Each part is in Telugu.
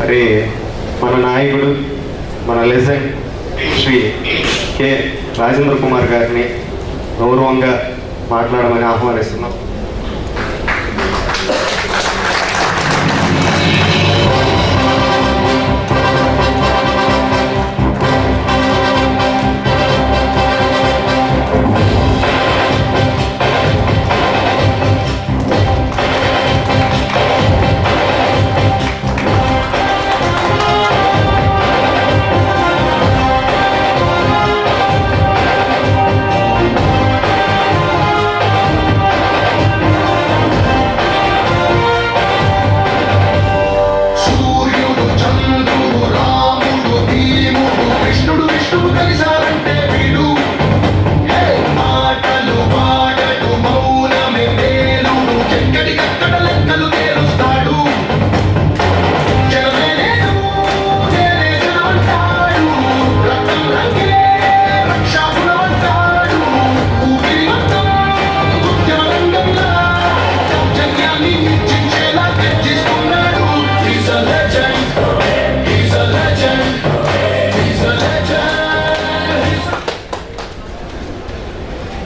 మరి మన నాయకుడు, మన లెజెండ్ శ్రీ కె రాజేంద్ర కుమార్ గారిని గౌరవంగా మాట్లాడమని ఆహ్వానిస్తున్నాం.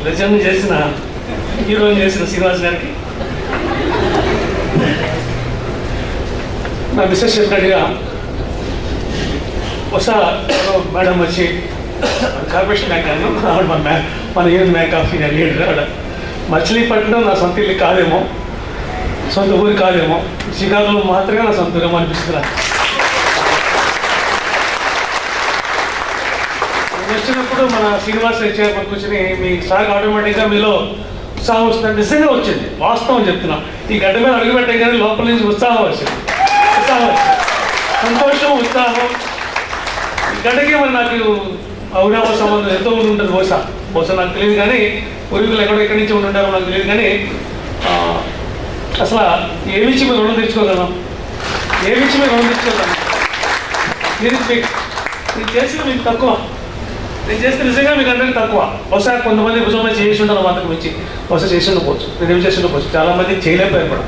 లెజెండ్ చేసిన హీరోయిన్ చేసిన శ్రీనివాస్ గారికి, నా మిస్సెస్ చెప్పినట్టుగా ఒకసారి మేడం వచ్చి కార్పొరేషన్ బ్యాంక్ అన్నాం, ఆవిడ మన union Bank of India leader. ఆవిడ మచిలీపట్నం నా సొంత ఇల్లు కాదేమో, సొంత ఊరి కాదేమో, శ్రీకాకుళం మాత్రమే నా సొంత ఊరేమో అనిపిస్తుంది. వచ్చినప్పుడు మన శ్రీనివాస్ వచ్చేప్పుడు కూర్చొని మీ సార్ ఆటోమేటిక్గా మీలో ఉత్సాహం వస్తుంది. నిజంగా వచ్చింది, వాస్తవం చెప్తున్నా. ఈ గడ్డ మీద అడుగుపెట్టే కానీ లోపల నుంచి ఉత్సాహం వచ్చింది, సంతోషం, ఉత్సాహం. గడ్డకి మరి నాకు అవినాభ సంబంధం ఎంతో మంది ఉంటుంది. బహుశా నాకు తెలియదు, కానీ పూర్వీకులు ఎక్కడి నుంచి ఉంటుంటారో నాకు తెలియదు. కానీ అసలు ఏమిచ్చి మీరు రుణం తెచ్చుకోగలం, ఏమిచ్చి మీరు రుణం తెచ్చుకోగలం. మీరు చేసిన మీకు తక్కువ, నేను చేస్తే నిజంగా మీకు అందరికీ తక్కువ. బహుశా కొంతమంది భుజంలో చేసి ఉంటారు, మాత్రం ఇచ్చి బహుశా చేసి ఉండకపోవచ్చు, నేనేం చేసి ఉండకపోవచ్చు. చాలామంది చేయలేకపోయారు కూడా.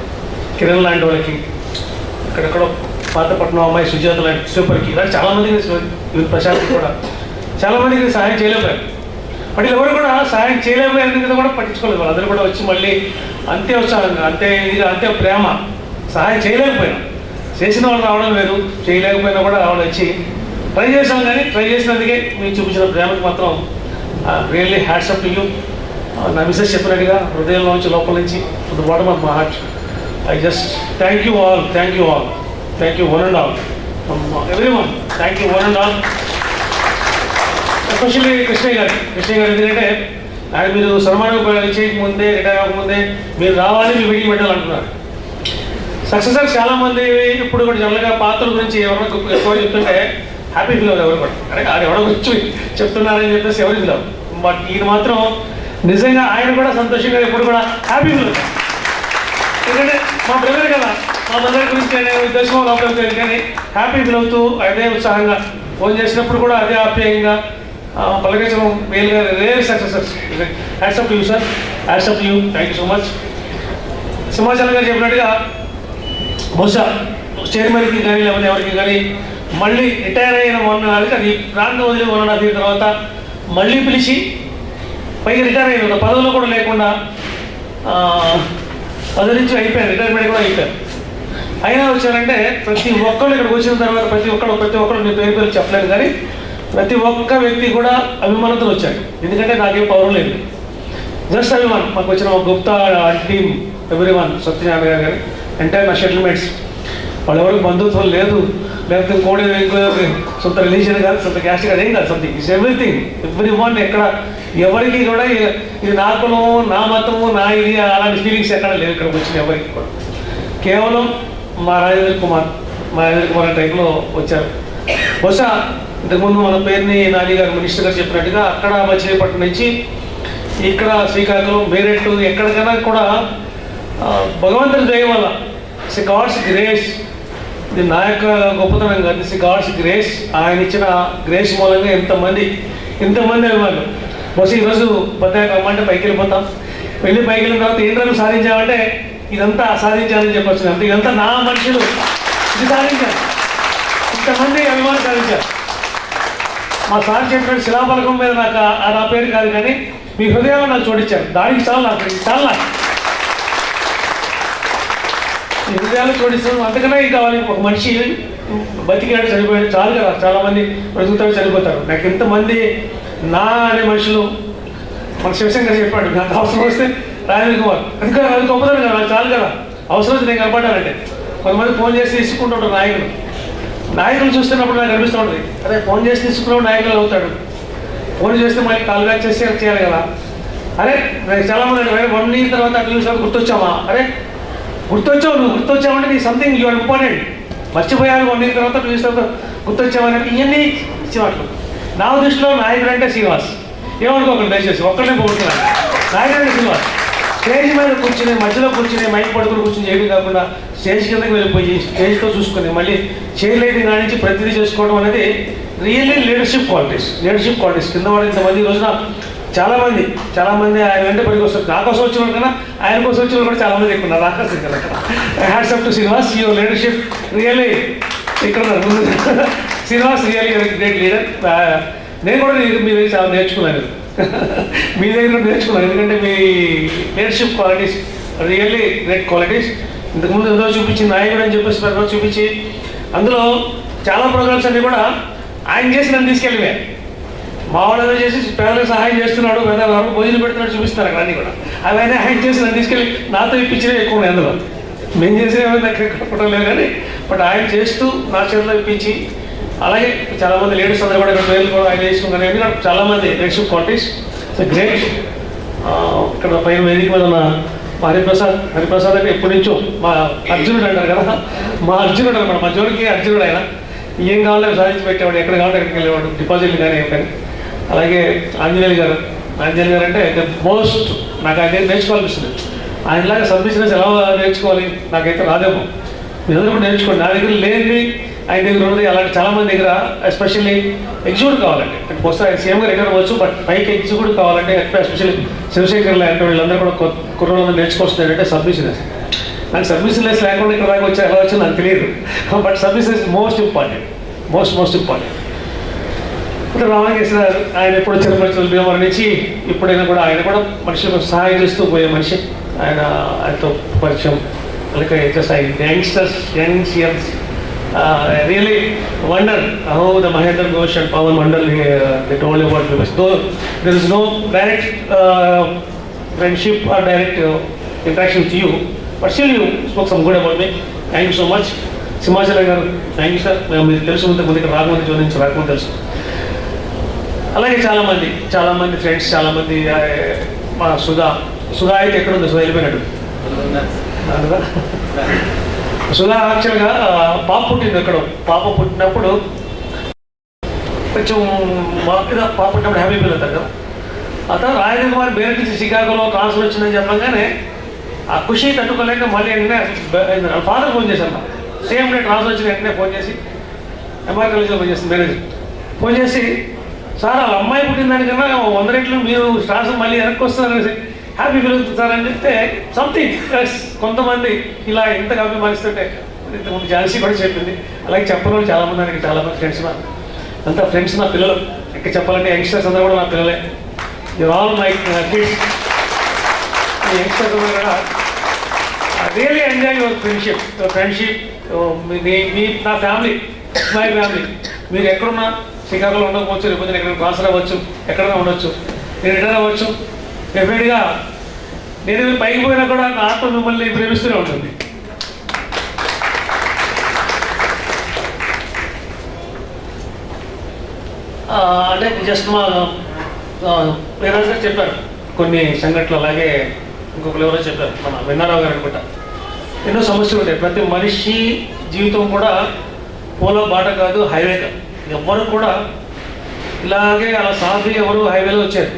కిరణ్ లాంటి వాళ్ళకి, అక్కడెక్కడో పాతపట్నం అమ్మాయి సుజాత లాంటి సూపర్కి, ఇలాంటి చాలామందికి, ప్రశాంత్ కూడా చాలామందికి సహాయం చేయలేకపోయారు. బట్ ఎవరు కూడా సహాయం చేయలేకపోయారు కూడా పట్టించుకోలేదు. వాళ్ళందరూ కూడా వచ్చి మళ్ళీ అంతే ఉత్సాహంగా, అంతే ప్రేమ. సహాయం చేయలేకపోయినా, చేసిన వాళ్ళు రావడం వేరు, చేయలేకపోయినా కూడా రావడం వచ్చి ట్రై చేసాం. కానీ ట్రై చేసినందుకే మీరు చూపించిన ప్రేమకి మాత్రం really hats up to you. నా మిస్సెస్ చెప్పినట్టుగా హృదయంలో నుంచి, లోపల నుంచి, the bottom of my heart, I just thank you all, thank you all, thank you one and all, every one, thank you one and all. Especially Krishnaiah garu ఎందుకంటే ఆయన మీరు సన్మానం చేయకముందే, రిటైర్ అవ్వకముందే మీరు రావాలి, మీ మీటింగ్ పెట్టాలంటున్నారు. సక్సెసర్స్ చాలామంది ఇప్పుడు కూడా జనరల్గా పాత్రల గురించి ఎవరైనా ఎక్కువ చెప్తుంటే హ్యాపీ ఫీల్ అవ్వదు ఎవరు కూడా. అరే అది ఎవరో వచ్చి చెప్తున్నారని చెప్పేసి ఎవరు ఫీల్ అవ్వదు. బట్ ఈయన మాత్రం నిజంగా ఆయన కూడా సంతోషంగా ఎప్పుడు కూడా హ్యాపీ ఫీల్ అవుతారు. ఎందుకంటే మా బ్రదర్ కదా, మా బ్రదర్ గురించి అనే ఉద్దేశం లోపల తెలియదు, కానీ హ్యాపీ ఫీల్ అవుతూ అదే ఉత్సాహంగా ఫోన్ చేసినప్పుడు కూడా అదే ఆప్యాయంగా పలకరించడం మేలుగా rare successors. Hats up to you sir, hats up to you, thank you so much. Simhachalam garu చెప్పినట్టుగా బహుశా చైర్మన్కి కానీ లేకపోతే ఎవరికి కానీ మళ్ళీ రిటైర్ అయిన 1 నెలకి, అది ప్రాంతం వదిలి 1.5 years తర్వాత మళ్ళీ పిలిచి, పైగా రిటైర్ అయిన పదవులు కూడా లేకుండా పదవి నుంచి అయిపోయారు, రిటైర్మెంట్ కూడా అయిపోయారు. అయినా వచ్చారంటే ప్రతి ఒక్కరు ఇక్కడికి వచ్చిన తర్వాత ప్రతి ఒక్కరు నేను పేరు చెప్పలేదు, కానీ ప్రతి ఒక్క వ్యక్తి కూడా అభిమానంతో వచ్చాడు. ఎందుకంటే నాకేం పవర్ లేదు, జస్ట్ అభిమానం. మాకు వచ్చిన ఒక Gupta team, every one, Satyanarayana గారు కానీ ఎంటైర్ నా సెటిల్మెంట్స్, వాళ్ళెవరికి బంధుత్వం లేదు, లేకపోతే ఇంకోటి సొంత రిలీజియన్ కాదు, సొంత క్యాస్ట్ కాదు, ఏం కాదు, something it's everything, every one. ఎక్కడ ఎవరికి కూడా ఇది నా కులము, నా మతము, నా ఇది అలాంటి ఫీలింగ్స్ ఎక్కడ లేవు ఇక్కడికి వచ్చిన ఎవరికి కూడా. కేవలం మా రాజేంద్ర కుమార్ టైంలో వచ్చారు. బహుశా ఇంతకుముందు మన పేరుని నాని గారు మినిస్టర్ గారు చెప్పినట్టుగా అక్కడ మచిలీపట్నం నుంచి ఇక్కడ శ్రీకాకుళం, మేరెట్టు, ఎక్కడికైనా కూడా భగవంతుని దయ వల్ల, ఇట్స్ గాడ్స్ గ్రేస్. ఇది నా యొక్క గొప్పతనం కాదు, ఇట్స్ గాడ్స్ గ్రేస్. ఆయన ఇచ్చిన గ్రేస్ మూలంగా ఇంతమంది అభిమానులు. బహుశా ఈరోజు బద్దాయి రమ్మంటే పైకి వెళ్ళిపోతాం, పైకి వెళ్ళిన తర్వాత ఏంటో సాధించామంటే ఇదంతా సాధించాలని చెప్పొచ్చు. అంటే ఇదంతా నా మనుషులు ఇది సాధించారు, ఇంతమంది అభిమానులు సాధించారు. మా సార్ చెప్పినట్టు శిలాఫలకం మీద నాకు నా పేరు కాదు, కానీ మీ హృదయాలు నాకు చోటిచ్చారు. దానికి చాలు నాకు, చాలు నాకు ఈ హృదయాలు చోటిస్తాను. అంతకన్నా ఇది కావాలి. ఒక మనిషి బతికాడు, చనిపోయాడు, చాలు కదా. చాలామంది బ్రతుకుతాడు, చనిపోతారు. నాకు ఎంతమంది నా అనే మనుషులు, మన శివశంకర్ చెప్పాడు, నాకు అవసరం వస్తే రాజేంద్ర కుమార్, అందుకని అది గొప్పదని కదా, నాకు చాలు కదా. అవసరం వచ్చి నేను కనపడ్డానంటే కొంతమంది ఫోన్ చేసి తీసుకుంటుంటారు నాయకులు చూస్తున్నప్పుడు నాకు అనిపిస్తూ ఉంటుంది, అదే ఫోన్ చేసి తీసుకున్నప్పుడు నాయకులు అవుతాడు, ఫోన్ చేస్తే మళ్ళీ కాల్ బ్యాక్ చేసి చేయాలి కదా. అరే చాలామంది అంటే 1 year తర్వాత అట్లా చూసినప్పుడు గుర్తొచ్చామా, అరే గుర్తొచ్చావు, నువ్వు గుర్తొచ్చావంటే నీ సంథింగ్ యూ ఆర్ ఇంపార్టెంట్. మర్చిపోయాను 1 year తర్వాత చూసినప్పుడు గుర్తొచ్చామని ఇవన్నీ ఇచ్చేవాట్లు. నా దృష్టిలో నాయకుడు అంటే శ్రీనివాస్. ఏమనుకోకండి దయచేసి, ఒక్కడే పోగొట్టున్నాను. నాయకుడు అంటే శ్రీనివాస్. స్టేజ్ మీద కూర్చుని, మధ్యలో కూర్చుని, మైక్ పడుకుని కూర్చుని చేయడం కాకుండా స్టేజ్ కిందకి వెళ్ళిపోయి స్టేజ్తో చూసుకొని మళ్ళీ చేయలేదు కానించి ప్రతిదీ చేసుకోవడం అనేది రియల్లీ లీడర్షిప్ క్వాలిటీస్. కింద వాడు ఇంతమంది రోజున చాలామంది ఆయన వెంట పనికి వస్తారు. నా కోసం వచ్చిన వాళ్ళు కన్నా ఆయన కోసం వచ్చిన వాళ్ళు కూడా చాలామంది ఎక్కువ ఉన్నారు. రాకాసి కదా. Hats up to Srinivas, your leadership really ఇక్కడ శ్రీనివాస్ రియల్లీ గ్రేట్ లీడర్. నేను కూడా మీ దగ్గర చాలా నేర్చుకున్నాను, మీ దగ్గర నేర్చుకున్నాను. ఎందుకంటే మీ leadership qualities really great qualities. ఇంతకుముందు ఏదో చూపించి నాయకుడు అని చెప్పేసి పెద్ద చూపించి, అందులో చాలా ప్రోగ్రామ్స్ అన్నీ కూడా ఆయన చేసి నన్ను తీసుకెళ్ళివే. మా వాళ్ళు చేసి పేదలకు సహాయం చేస్తున్నాడు, పేదవాళ్ళు భోజనం పెడుతున్నాడు చూపిస్తారు అక్కడ అన్నీ కూడా. అవన్నీ ఆయన చేసి నన్ను తీసుకెళ్ళి నాతో ఇప్పించినవి ఎక్కువ ఉన్నాయి. అందులో మేము చేసేవి నాకు ఎక్కడ లేదు, కానీ బట్ ఆయన చేస్తూ నా చేతిలో ఇప్పించి, అలాగే చాలామంది లేడీస్ అందరూ కూడా ఇక్కడ పేర్లు కూడా ఆయన చేసుకున్నారు. ఎందుకంటే చాలామంది లీడర్షిప్ క్వాలిటీస్ గ్రేట్. ఇక్కడ పైన వేదిక మీద ఉన్న మా హరిప్రసాద్ అంటే ఎప్పటి నుంచో మా అర్జునుడు అంటారు కదా, మా అర్జునుడు అనమాట. మా జోడికి అర్జునుడు ఆయన. ఏం కావాలో సాధించి పెట్టేవాడు, ఎక్కడ కావాలంటే ఎక్కడికి వెళ్ళేవాడు, డిపాజిట్లు కానీ ఏం కానీ. అలాగే ఆంజనేయులు గారు అంటే మోస్ట్ నాకు ఆయన నేర్చుకోవాలనిపిస్తుంది. ఆయనలాగా సర్వీస్నెస్ ఎలా నేర్చుకోవాలి నాకైతే రాదేమో. మీరందరూ కూడా నేర్చుకోండి. నా దగ్గర లేని ఆయన దగ్గర ఉన్నది. అలాంటి చాలామంది దగ్గర ఎస్పెషల్లీ ఎగ్జిక్యూటివ్ కావాలంటే, వస్తే ఆయన సీఎం గారు ఎక్కడ అవ్వచ్చు, బట్ పైకి ఎగ్జిక్యూటివ్ కావాలంటే ఎస్పెషల్లీ శివశంకర్ లాంటి వీళ్ళందరూ కూడా కుర్రోళ్ళందరూ నేర్చుకొస్తున్నారు అంటే సర్వీస్నెస్. నాకు సర్వీస్నెస్ లేకుండా ఇక్కడ దాకా వచ్చి ఎలా వచ్చో నాకు తెలియదు, బట్ సర్వీసెస్ మోస్ట్ ఇంపార్టెంట్. ఇప్పుడు రామకృష్ణ ఆయన ఎప్పుడు చిరపరిచయం భీమవరం నుంచి ఇప్పుడైనా కూడా ఆయన కూడా మనుషులకు సహాయం చేస్తూ పోయే మనిషి. ఆయనతో పరిచయం, అలాగే just youngsters really wonder how the Mahendra Ghosh and Pawan Mandal they told about because though there is no direct friendship or direct interaction with you, but still you spoke some good about me. Thank you so much. Simachala garu, thank you sir. మీరు తెలుసు ముందు ఇక్కడ రాకముందు జోన్ నుంచి రాకముందు తెలుసు. అలాగే చాలామంది ఫ్రెండ్స్, చాలామంది మా సుధా అయితే ఎక్కడ ఉంది? సుధా వెళ్ళిపోయినట్టు. సుధా యాక్చువల్గా పాప పుట్టింది ఎక్కడ. పాప పుట్టినప్పుడు కొంచెం పాప పుట్టినప్పుడు హ్యాపీ ఫీల్ అవుతారు కదా. అతను రాజేంద్ర కుమార్ బేర్ నుంచి షికాగోలో ట్రాన్స్ఫర్ వచ్చిందని చెప్పగానే ఆ ఖుషి తట్టుకోలేక మళ్ళీ వెంటనే ఫాదర్ ఫోన్ చేశాను. సేమ్ డే ట్రాన్స్ఫర్ వచ్చిన వెంటనే ఫోన్ చేసి ఎంఆర్ కాలేజ్లో ఫోన్ చేసింది మేనేజర్. ఫోన్ చేసి సార్ వాళ్ళ అమ్మాయి పుట్టిన దానికన్నా 100 రెట్లు మీరు ట్రాన్స్ఫర్ మళ్ళీ వెనక్కి వస్తారనేసి హ్యాపీ ఫీల్ అవుతుంది సార్ అని చెప్తే సంథింగ్ కొంతమంది ఇలా ఎంతగా అభిమానిస్తుంటే ఇంతకుముందు ఝాన్సీ కూడా చెప్పింది. అలాగే చెప్పని వాళ్ళు చాలామంది ఫ్రెండ్స్ అంతా ఫ్రెండ్స్ నా పిల్లలు. ఇంకా చెప్పాలంటే యంగ్స్టర్స్ అందరూ కూడా నా పిల్లలే. You're all my kids. ఈ యంగ్స్టర్స్ అందరూ కూడా రియలీ ఎంజాయ్ యువర్ ఫ్రెండ్షిప్. మీ నా ఫ్యామిలీ, మై ఫ్యామిలీ. మీరు ఎక్కడున్నా శ్రీకాకుళంలో ఉండకపోవచ్చు, లేకపోతే ఎక్కడ ట్రాన్స్ఫర్ అవ్వచ్చు, ఎక్కడైనా ఉండొచ్చు, నేను రిటర్న్ అవ్వచ్చు. డెఫినెట్గా నేను పైకి పోయినా కూడా నా ఆత్మ మిమ్మల్ని ప్రేమిస్తూనే ఉంటుంది. అంటే జస్ట్ మా పేరెంట్స్ గారు చెప్పారు కొన్ని సంఘటనలు. అలాగే ఇంకొకరు ఎవరో చెప్పారు, మన వెన్నారావు గారు అనుకుంటా. ఎన్నో సమస్యలు ఉంటాయి. ప్రతి మనిషి జీవితం కూడా పోలో బాట కాదు, హైవే కాదు. ఎవ్వరు కూడా ఇలాగే అలా సాఫీ ఎవరు హైవేలో వచ్చారు,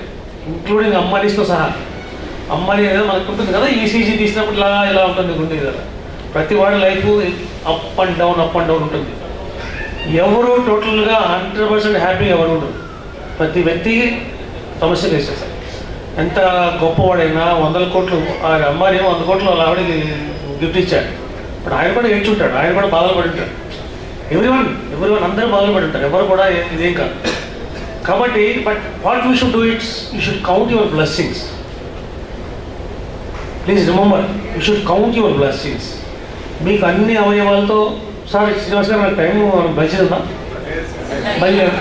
ఇంక్లూడింగ్ అమ్మాయితో సహా. అమ్మాయి ఏదో మనకు ఉంటుంది కదా, ఈసీజీ తీసినప్పుడు ఇలా ఉంటుంది గుండె కదా. ప్రతి వాడి లైఫ్ అప్ అండ్ డౌన్ ఉంటుంది. ఎవరు టోటల్గా 100% హ్యాపీ ఎవరు ఉండదు. ప్రతి వ్యక్తికి సమస్య వేసేస్తారు. ఎంత గొప్పవాడైనా 100 కోట్లు, ఆ అమ్మాయి 100 కోట్లు ఆవిడకి గిఫ్ట్ ఇచ్చాడు. బట్ ఆయన కూడా ఏడ్చుంటాడు, ఆయన కూడా బాధలు పడి ఉంటాడు. ఎవ్రీవన్ అందరూ బాధలు పడి ఉంటారు, ఎవరు కూడా ఇదేం కాదు. కాబట్టి but what you should do it's, you should count your blessings. Please remember, you should count your blessings. మీకు అన్ని అవయవాలతో సార్ శ్రీనివాస్ గారు నాకు టైం బయలుదేరుందా? బయలుదేరా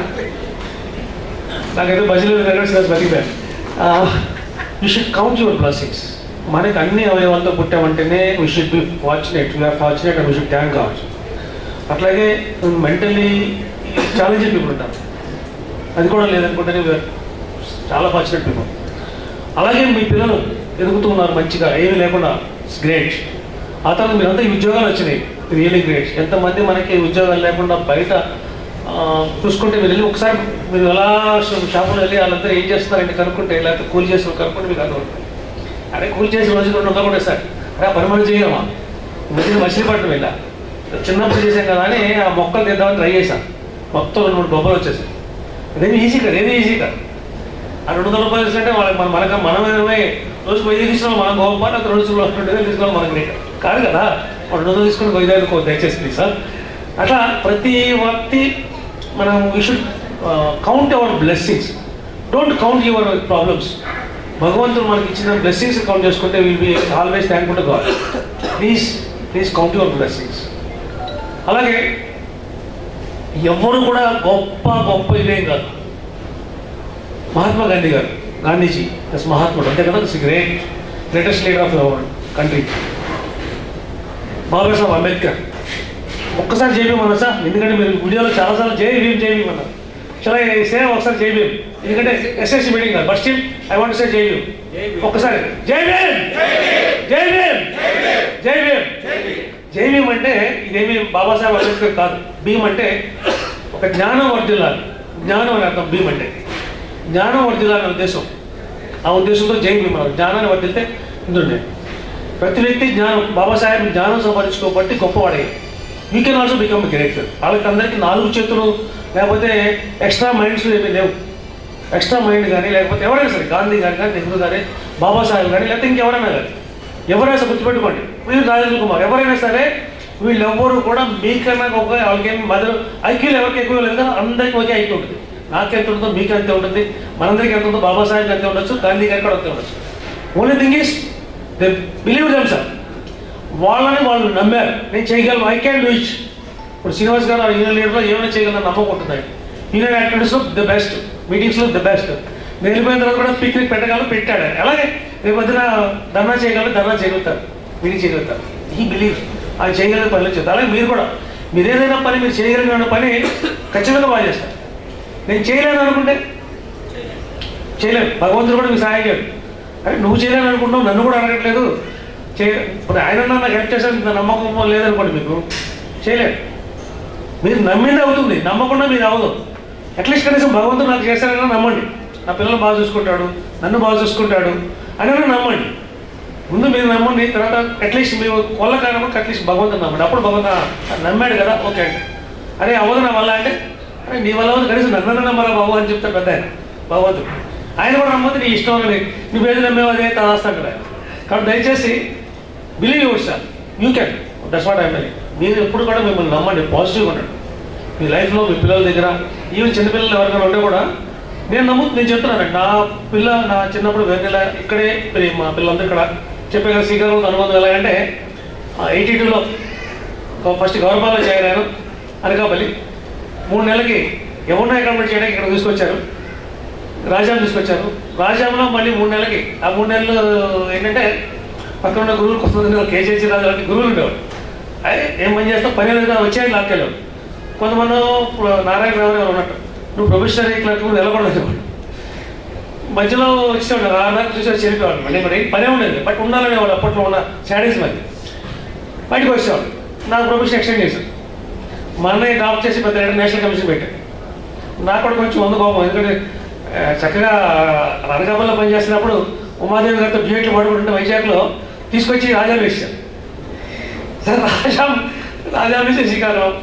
నాకైతే బయలుదేరి బతికిపోయాను. You should count your blessings. మనకి అన్ని అవయవాలతో పుట్టామంటేనే we should be fortunate, we are fortunate and we should thank God. అట్లాగే మెంటల్లీ ఛాలెంజింగ్ పీపుల్ ఉంటారు, అది కూడా లేదనుకుంటేనే వీఆర్ చాలా ఫార్చునేట్ పీపుల్. అలాగే మీ పిల్లలు ఎదుగుతూ ఉన్నారు మంచిగా, ఏమీ లేకుండా, ఇట్స్ గ్రేట్. ఆ తర్వాత మీరంతా ఈ ఉద్యోగాలు వచ్చినాయి, రియలీ గ్రేట్. ఎంతమంది మనకి ఉద్యోగాలు లేకుండా బయట చూసుకుంటే మీరు వెళ్ళి ఒకసారి మీరు ఎలా షాపులో వెళ్ళి వాళ్ళంతా ఏం చేస్తున్నారంటే కనుక్కుంటే, లేకపోతే కూలి చేసిన కనుక్కుంటే మీకు అర్థమవుతుంది. అరే కూలి చేసి రోజు 200 కూడా సార్, అరే పని మనం చేయగలమా? మధ్యన మచిలీపట్నం వెళ్ళా, చిన్నప్పుడు చేసాం కదా అని ఆ మొక్కలు తీద్దామని ట్రై చేశాను. మొత్తం 2-3 బొబ్బలు వచ్చేసాయి. అదేమి ఈజీ కాదు, ఏది ఈజీ కాదు. ఆ 200 రూపాయలు ఇస్తుంటే వాళ్ళకి మనమే రోజు 5 తీసుకున్నాం, మనం గొప్ప, లేకపోతే రోజులో 2,000 తీసుకున్నాం, మనకి రేట్ కాదు కదా. 200 తీసుకుని 5,000 దయచేసి సార్. అట్లా ప్రతి వ్యక్తి మనం we should count our blessings, don't count your problems. భగవంతుడు మనకి ఇచ్చిన బ్లెస్సింగ్స్ కౌంట్ చేసుకుంటే will be always thankful to God. Please count your blessings. అలాగే ఎవరు కూడా గొప్ప ఇదేం కాదు. మహాత్మా గాంధీ గారు, గాంధీజీ దస్ మహాత్ముడు అంతే కదా, thus greatest leader of our country. Babasaheb Ambedkar, ఒక్కసారి జైభీమన్నా సార్, ఎందుకంటే మీరు వీడియోలో చాలాసార్లు జైభీమన్నారు. చాలా సేమ్ ఒకసారి జైభీమ్, ఎందుకంటే ఎస్ఎస్సి మీటింగ్ కాదు, but still I want say Jaibhim. ఒక్కసారి జైభీమ్ జైభీమ్ జైభీమ్. జైభీమ్ అంటే ఇదేమి బాబాసాహెబ్ అంబేద్కర్ కాదు. భీమ్ అంటే ఒక జ్ఞానం వర్ధిల్లాలి, జ్ఞానం అని అర్థం. భీమ్ అంటే జ్ఞానం వర్ధిల్లాలనే ఉద్దేశం. ఆ ఉద్దేశంతో జైభీమ్ అన్నారు. జ్ఞానాన్ని వర్ధిల్తే ఇందుండే ప్రతి వ్యక్తి జ్ఞానం, బాబాసాహెబ్ జ్ఞానం సంపాదించుకోబట్టి గొప్పవాడే. You can also become great. వాళ్ళకి అందరికీ 4 చేతులు లేకపోతే ఎక్స్ట్రా మైండ్స్ ఏమీ లేవు. ఎక్స్ట్రా మైండ్ కానీ లేకపోతే ఎవరైనా సరే, గాంధీ గారు కానీ, నెహ్రూ కానీ, బాబాసాహెబ్ కానీ, లేకపోతే ఇంకెవరైనా కానీ, ఎవరైనా గుర్తుపెట్టుకోండి, వీళ్ళు రాజేంద్ర కుమార్, ఎవరైనా సరే వీళ్ళెవ్వరూ కూడా మీకన్నా ఒక వాళ్ళకేమి మదర్ ఐక్యూలు ఎవరికి ఎక్కువ లేదు కదా, అందరికీ ఒకే ఐక్యూ ఉంటుంది. నాకెంత ఉంటుందో మీకు అంతే ఉంటుంది, మనందరికీ ఎంత ఉందో బాబాసాహెబ్ అంతే ఉండొచ్చు, గాంధీ గారికి కూడా అంతే ఉండొచ్చు. Only thing is they believe them sir. వాళ్ళని వాళ్ళు నమ్మారు, నేను చేయగలను, ఐ క్యాన్ డూ ఇట్. ఇప్పుడు శ్రీనివాస్ గారు యూనియన్ లీడర్లో ఏమైనా చేయగలను నమ్మకం ఉంటుంది. యూనియన్ యాక్టివిటీస్లో ద బెస్ట్, మీటింగ్స్లో ద బెస్ట్. నేను వెళ్ళిపోయిన తర్వాత కూడా పిక్నిక్ పెట్టగలను, పెట్టాడు. అలాగే రేపు మధ్యన ధర్నా చేయగలుగుతారు, మీటింగ్ చేయగలుగుతారు. ఈ బిలీవ్ ఆయన చేయగలిగిన పనులు చేస్తారు. అలాగే మీరు కూడా మీరు ఏదైనా పని మీరు చేయగలిగిన పని ఖచ్చితంగా బాగా చేస్తారు. నేను చేయలేను అనుకుంటే చేయలేను, భగవంతుడు కూడా మీకు సహాయం చేయడు. అరే నువ్వు చేయలేను అనుకుంటున్నావు, నన్ను కూడా అడగట్లేదు, ఇప్పుడు ఆయన నాకు హెల్ప్ చేశాను నమ్మకం లేదనుకోండి, మీకు చేయలేదు. మీరు నమ్మింది అవుతుంది, నమ్మకుండా మీరు అవ్వదు. అట్లీస్ట్ కనీసం భగవంతుడు నాకు చేశారని నమ్మండి. నా పిల్లలు బాగా చూసుకుంటాడు, నన్ను బాగా చూసుకుంటాడు అని నమ్మండి. ముందు మీరు నమ్మండి, తర్వాత అట్లీస్ట్ మీ వల్ల కానప్పుడు అట్లీస్ట్ భగవంతుడు నమ్మండి. అప్పుడు భగవంతుడు నమ్మాడు కదా, ఓకే అండి. అరే అవ్వదు నా వల్ల అంటే, అరే నీ వల్ల అవ్వదు, కనీసం నన్ను నమ్మరా బాబు అని చెప్తాడు పెద్ద ఆయన భగవంతుడు. ఆయన కూడా నమ్మదు, నీ ఇష్టం అని నువ్వేది నమ్మేవో అదే తదాస్తాడు కదా. కాబట్టి దయచేసి believe your self, you can, that's what I mean. మీరు ఎప్పుడు కూడా మిమ్మల్ని నమ్మండి, పాజిటివ్గా ఉండండి. మీ లైఫ్లో మీ పిల్లల దగ్గర, ఈవెన్ చిన్నపిల్లలు ఎవరికైనా ఉంటే కూడా నేను చెప్తున్నానండి. నా చిన్నప్పుడు వేరే ఇక్కడే మా పిల్లలందరూ ఇక్కడ చెప్పే కదా, శ్రీకాకుళం అనుబంధం ఎలా అంటే 82లో ఫస్ట్ గవర్నమెంట్లో జాయిన్ అయ్యాను అనకాపల్లి. 3 నెలలకి ఎవరినో అకామిడేట్ చేయడానికి ఇక్కడ తీసుకొచ్చారు, రాజాం తీసుకొచ్చారు. రాజాంలో మళ్ళీ 3 నెలలకి, ఆ 3 నెలలు ఏంటంటే పక్కన ఉన్న గురువులు కొంతమంది కేజీసీ రాజు లాంటి గురువులు ఉండేవారు. ఏం పని చేస్తావు, పని లేదు వచ్చాయని లాక్కెళ్ళారు. కొంతమంది నారాయణరావు గారు ఉన్నట్టు, నువ్వు ప్రొఫెషనరీ క్లర్క్ కూడా నిలబడలేదు. మధ్యలో వచ్చేవాడు, నాకు చూసి చెరిపేవాడు. మరి పనే ఉండేది, బట్ ఉండాలనేవాడు. అప్పట్లో ఉన్న శాడీస్ మధ్య బయటకు వచ్చేవాడు. నాకు ప్రొఫెషన్ ఎక్స్టెండ్ చేశాను. మా అన్నయ్య డ్రాప్ చేసి పెద్ద నేషనల్ కమిషన్ పెట్టాను. నాకు కూడా కొంచెం ఉంది కోపం, ఎందుకంటే చక్కగా అనకాపల్లిలో పనిచేస్తున్నప్పుడు ఉమాదేవి గారితో డ్యూయట్లు పాడుకుంటుంటే వైజాగ్లో తీసుకొచ్చి రాజాం వేసాను. సార్ రాజాం వేసి శ్రీకాకుళం.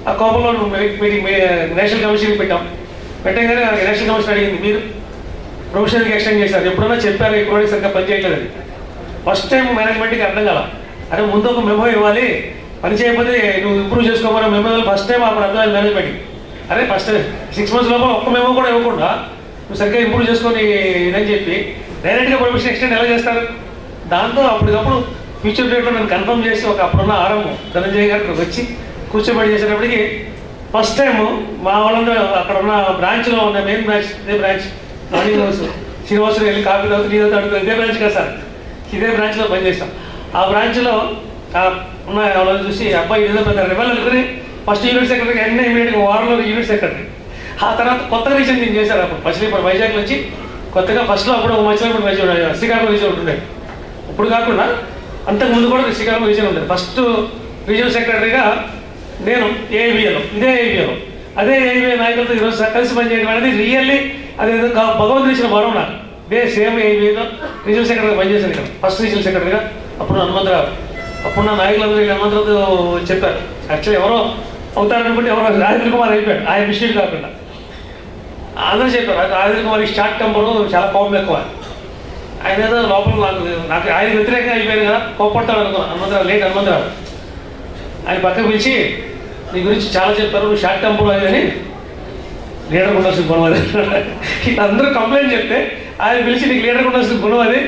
ఆ కోపంలో మీటింగ్ నేషనల్ కమిషన్కి పెట్టగానే నేషనల్ కమిషన్ అడిగింది, మీరు ప్రొఫెషనల్కి ఎక్స్టెండ్ చేశారు, ఎప్పుడన్నా చెప్పారు, ఎప్పుడు సరిగ్గా పని చేయట్లేదని. ఫస్ట్ టైం మేనేజ్మెంట్కి అర్థం కాల. అంటే ముందు ఒక మెమో ఇవ్వాలి, పని చేయకపోతే నువ్వు ఇంప్రూవ్ చేసుకోమని మెమో ఫస్ట్ టైం అప్పుడు అర్థమైంది మేనేజ్మెంట్కి. అరే ఫస్ట్ 6 months లోపల ఒక్క మెమో కూడా ఇవ్వకుండా నువ్వు సరిగ్గా ఇంప్రూవ్ చేసుకొని ఇదని చెప్పి డైరెక్ట్గా ప్రొఫెషన్ ఎక్స్టెండ్ ఎలా చేస్తారు? దాంతో అప్పటికప్పుడు ఫ్యూచర్ డేట్లో నేను కన్ఫర్మ్ చేసి ఒక అప్పుడున్న ఆరంభం ధనంజయ్ గారికి వచ్చి కూర్చోబెట్టి చేసేటప్పటికి ఫస్ట్ టైం మా వాళ్ళందరూ అక్కడ ఉన్న బ్రాంచ్లో ఉన్న మెయిన్ బ్రాంచ్, ఇదే బ్రాంచ్ మార్నింగ్ హౌస్ శ్రీనివాసులు వెళ్ళి కాఫీ తాగుతూ నీ అడుగుతారు, ఇదే బ్రాంచ్ కదా సార్, ఇదే బ్రాంచ్లో పనిచేస్తాం. ఆ బ్రాంచ్లో ఉన్న వాళ్ళని చూసి అబ్బాయి ఏదో పెద్ద రెవెల్ అనుకుని ఫస్ట్ యూనిట్ సెక్రటరీకి అన్నీ ఇమీడియట్గా వారంలో యూనిట్ సెక్రటరీ. ఆ తర్వాత కొత్తగా రీజన్ నేను చేశారు అప్పుడు ఫస్ట్ ఇప్పుడు వైజాగ్ నుంచి కొత్తగా ఫస్ట్లో అప్పుడు మచిలీపట్నం వైజాగ్ శ్రీకాకుళం రీజన్ ఉంటుండే. ఇప్పుడు కాకుండా అంతకుముందు కూడా శ్రీకాకుళం రీజన్ ఉండేది. ఫస్ట్ రీజనల్ సెక్రటరీగా నేను ఏఐబిఏలో, ఇదే ఏఐబిఏలో అదే ఏఐబిఏ నాయకులతో ఈరోజు కలిసి పనిచేయడం అనేది రియల్లీ అది భగవంతుడు ఇచ్చిన వరం నాకు. ఇదే సేమ్ ఏఐబిఏలో రీజనల్ సెక్రటరీగా పనిచేశాను ఇక్కడ, ఫస్ట్ రీజనల్ సెక్రటరీగా. అప్పుడు హనుమంతరావు, అప్పుడు నా నాయకులందరూ హనుమంతరావుతో చెప్పారు. యాక్చువల్లీ ఎవరో అవుతారనుకుంటే ఎవరో రాజేంద్ర కుమార్ అయిపోయాడు, ఆయన మిస్టేక్ కాకుండా అందరూ చెప్పారు. రాజేంద్ర కుమార్ షార్ట్ టెంపరు, చాలా కోపం ఎక్కువ. ఆయన ఏదో లోపల నాకు ఆయన వ్యతిరేకంగా అయిపోయారు కదా, కోపడతాడు అనుకున్నాను. హనుమంతరావు ఆయన పక్కకు పిలిచి నీ గురించి చాలా చెప్పారు, నువ్వు షార్ట్ టెంపర్ అది అని లీడర్ ఉండాల్సిన గుణం అది అందరూ కంప్లైంట్ చెప్తే ఆయన పిలిచి నీకు లీడర్ ఉండాల్సిన గుణం అది,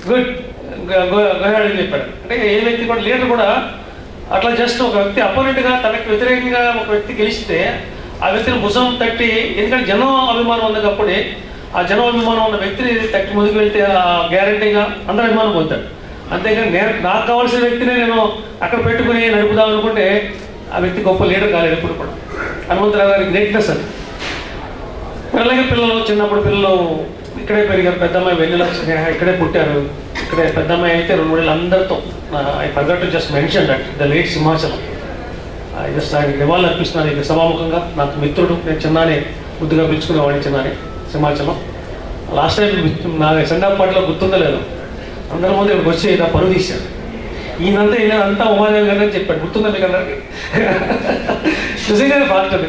గుడ్ గోహాడ్ అని చెప్పాడు. అంటే ఏ వ్యక్తి కూడా లీడర్ కూడా అట్లా జస్ట్ ఒక వ్యక్తి అపోనెంట్గా తనకు వ్యతిరేకంగా ఒక వ్యక్తి గెలిస్తే ఆ వ్యక్తిని భుజం తట్టి, ఎందుకంటే జనం అభిమానం ఉంది కాబట్టి ఆ జనం అభిమానం ఉన్న వ్యక్తిని తట్టి ముందుకు వెళ్తే గ్యారంటీగా అందరూ అభిమానం పొందుతాడు. అంతేగాని నాకు కావాల్సిన వ్యక్తిని నేను అక్కడ పెట్టుకుని నడుపుదాం అనుకుంటే ఆ వ్యక్తి గొప్ప లీడర్ కాలేదు ఎప్పుడు కూడా. హనుమంతరావు గారి గ్రేట్నెస్ అది. అలాగే పిల్లలు చిన్నప్పుడు పిల్లలు ఇక్కడే పెరిగారు. పెద్దమ్మాయి వెన్నెల స్నేహ ఇక్కడే పుట్టారు, ఇక్కడే పెద్దమ్మాయి అయితే 2-3 ఏళ్ళు అందరితో. I forgot to just mention that the late Simhachalam. Just ఆయన నివాళులు అర్పిస్తున్నాను ఇది సభాముఖంగా. నాకు మిత్రుడు, నేను చిన్నానే ముద్దుగా పిలుచుకునేవాడిని చిన్నానే సింహాచలం. లాస్ట్ టైం నా సెండాప్ పాటలో గుర్తుందో లేదు, అందరి ముందు ఇక్కడికి వచ్చి ఇలా పరువు తీశాడు. ఈయనంతా ఉమాదేవి గారు అని చెప్పాడు, గుర్తుందా మీకు అందరికి? నిజంగానే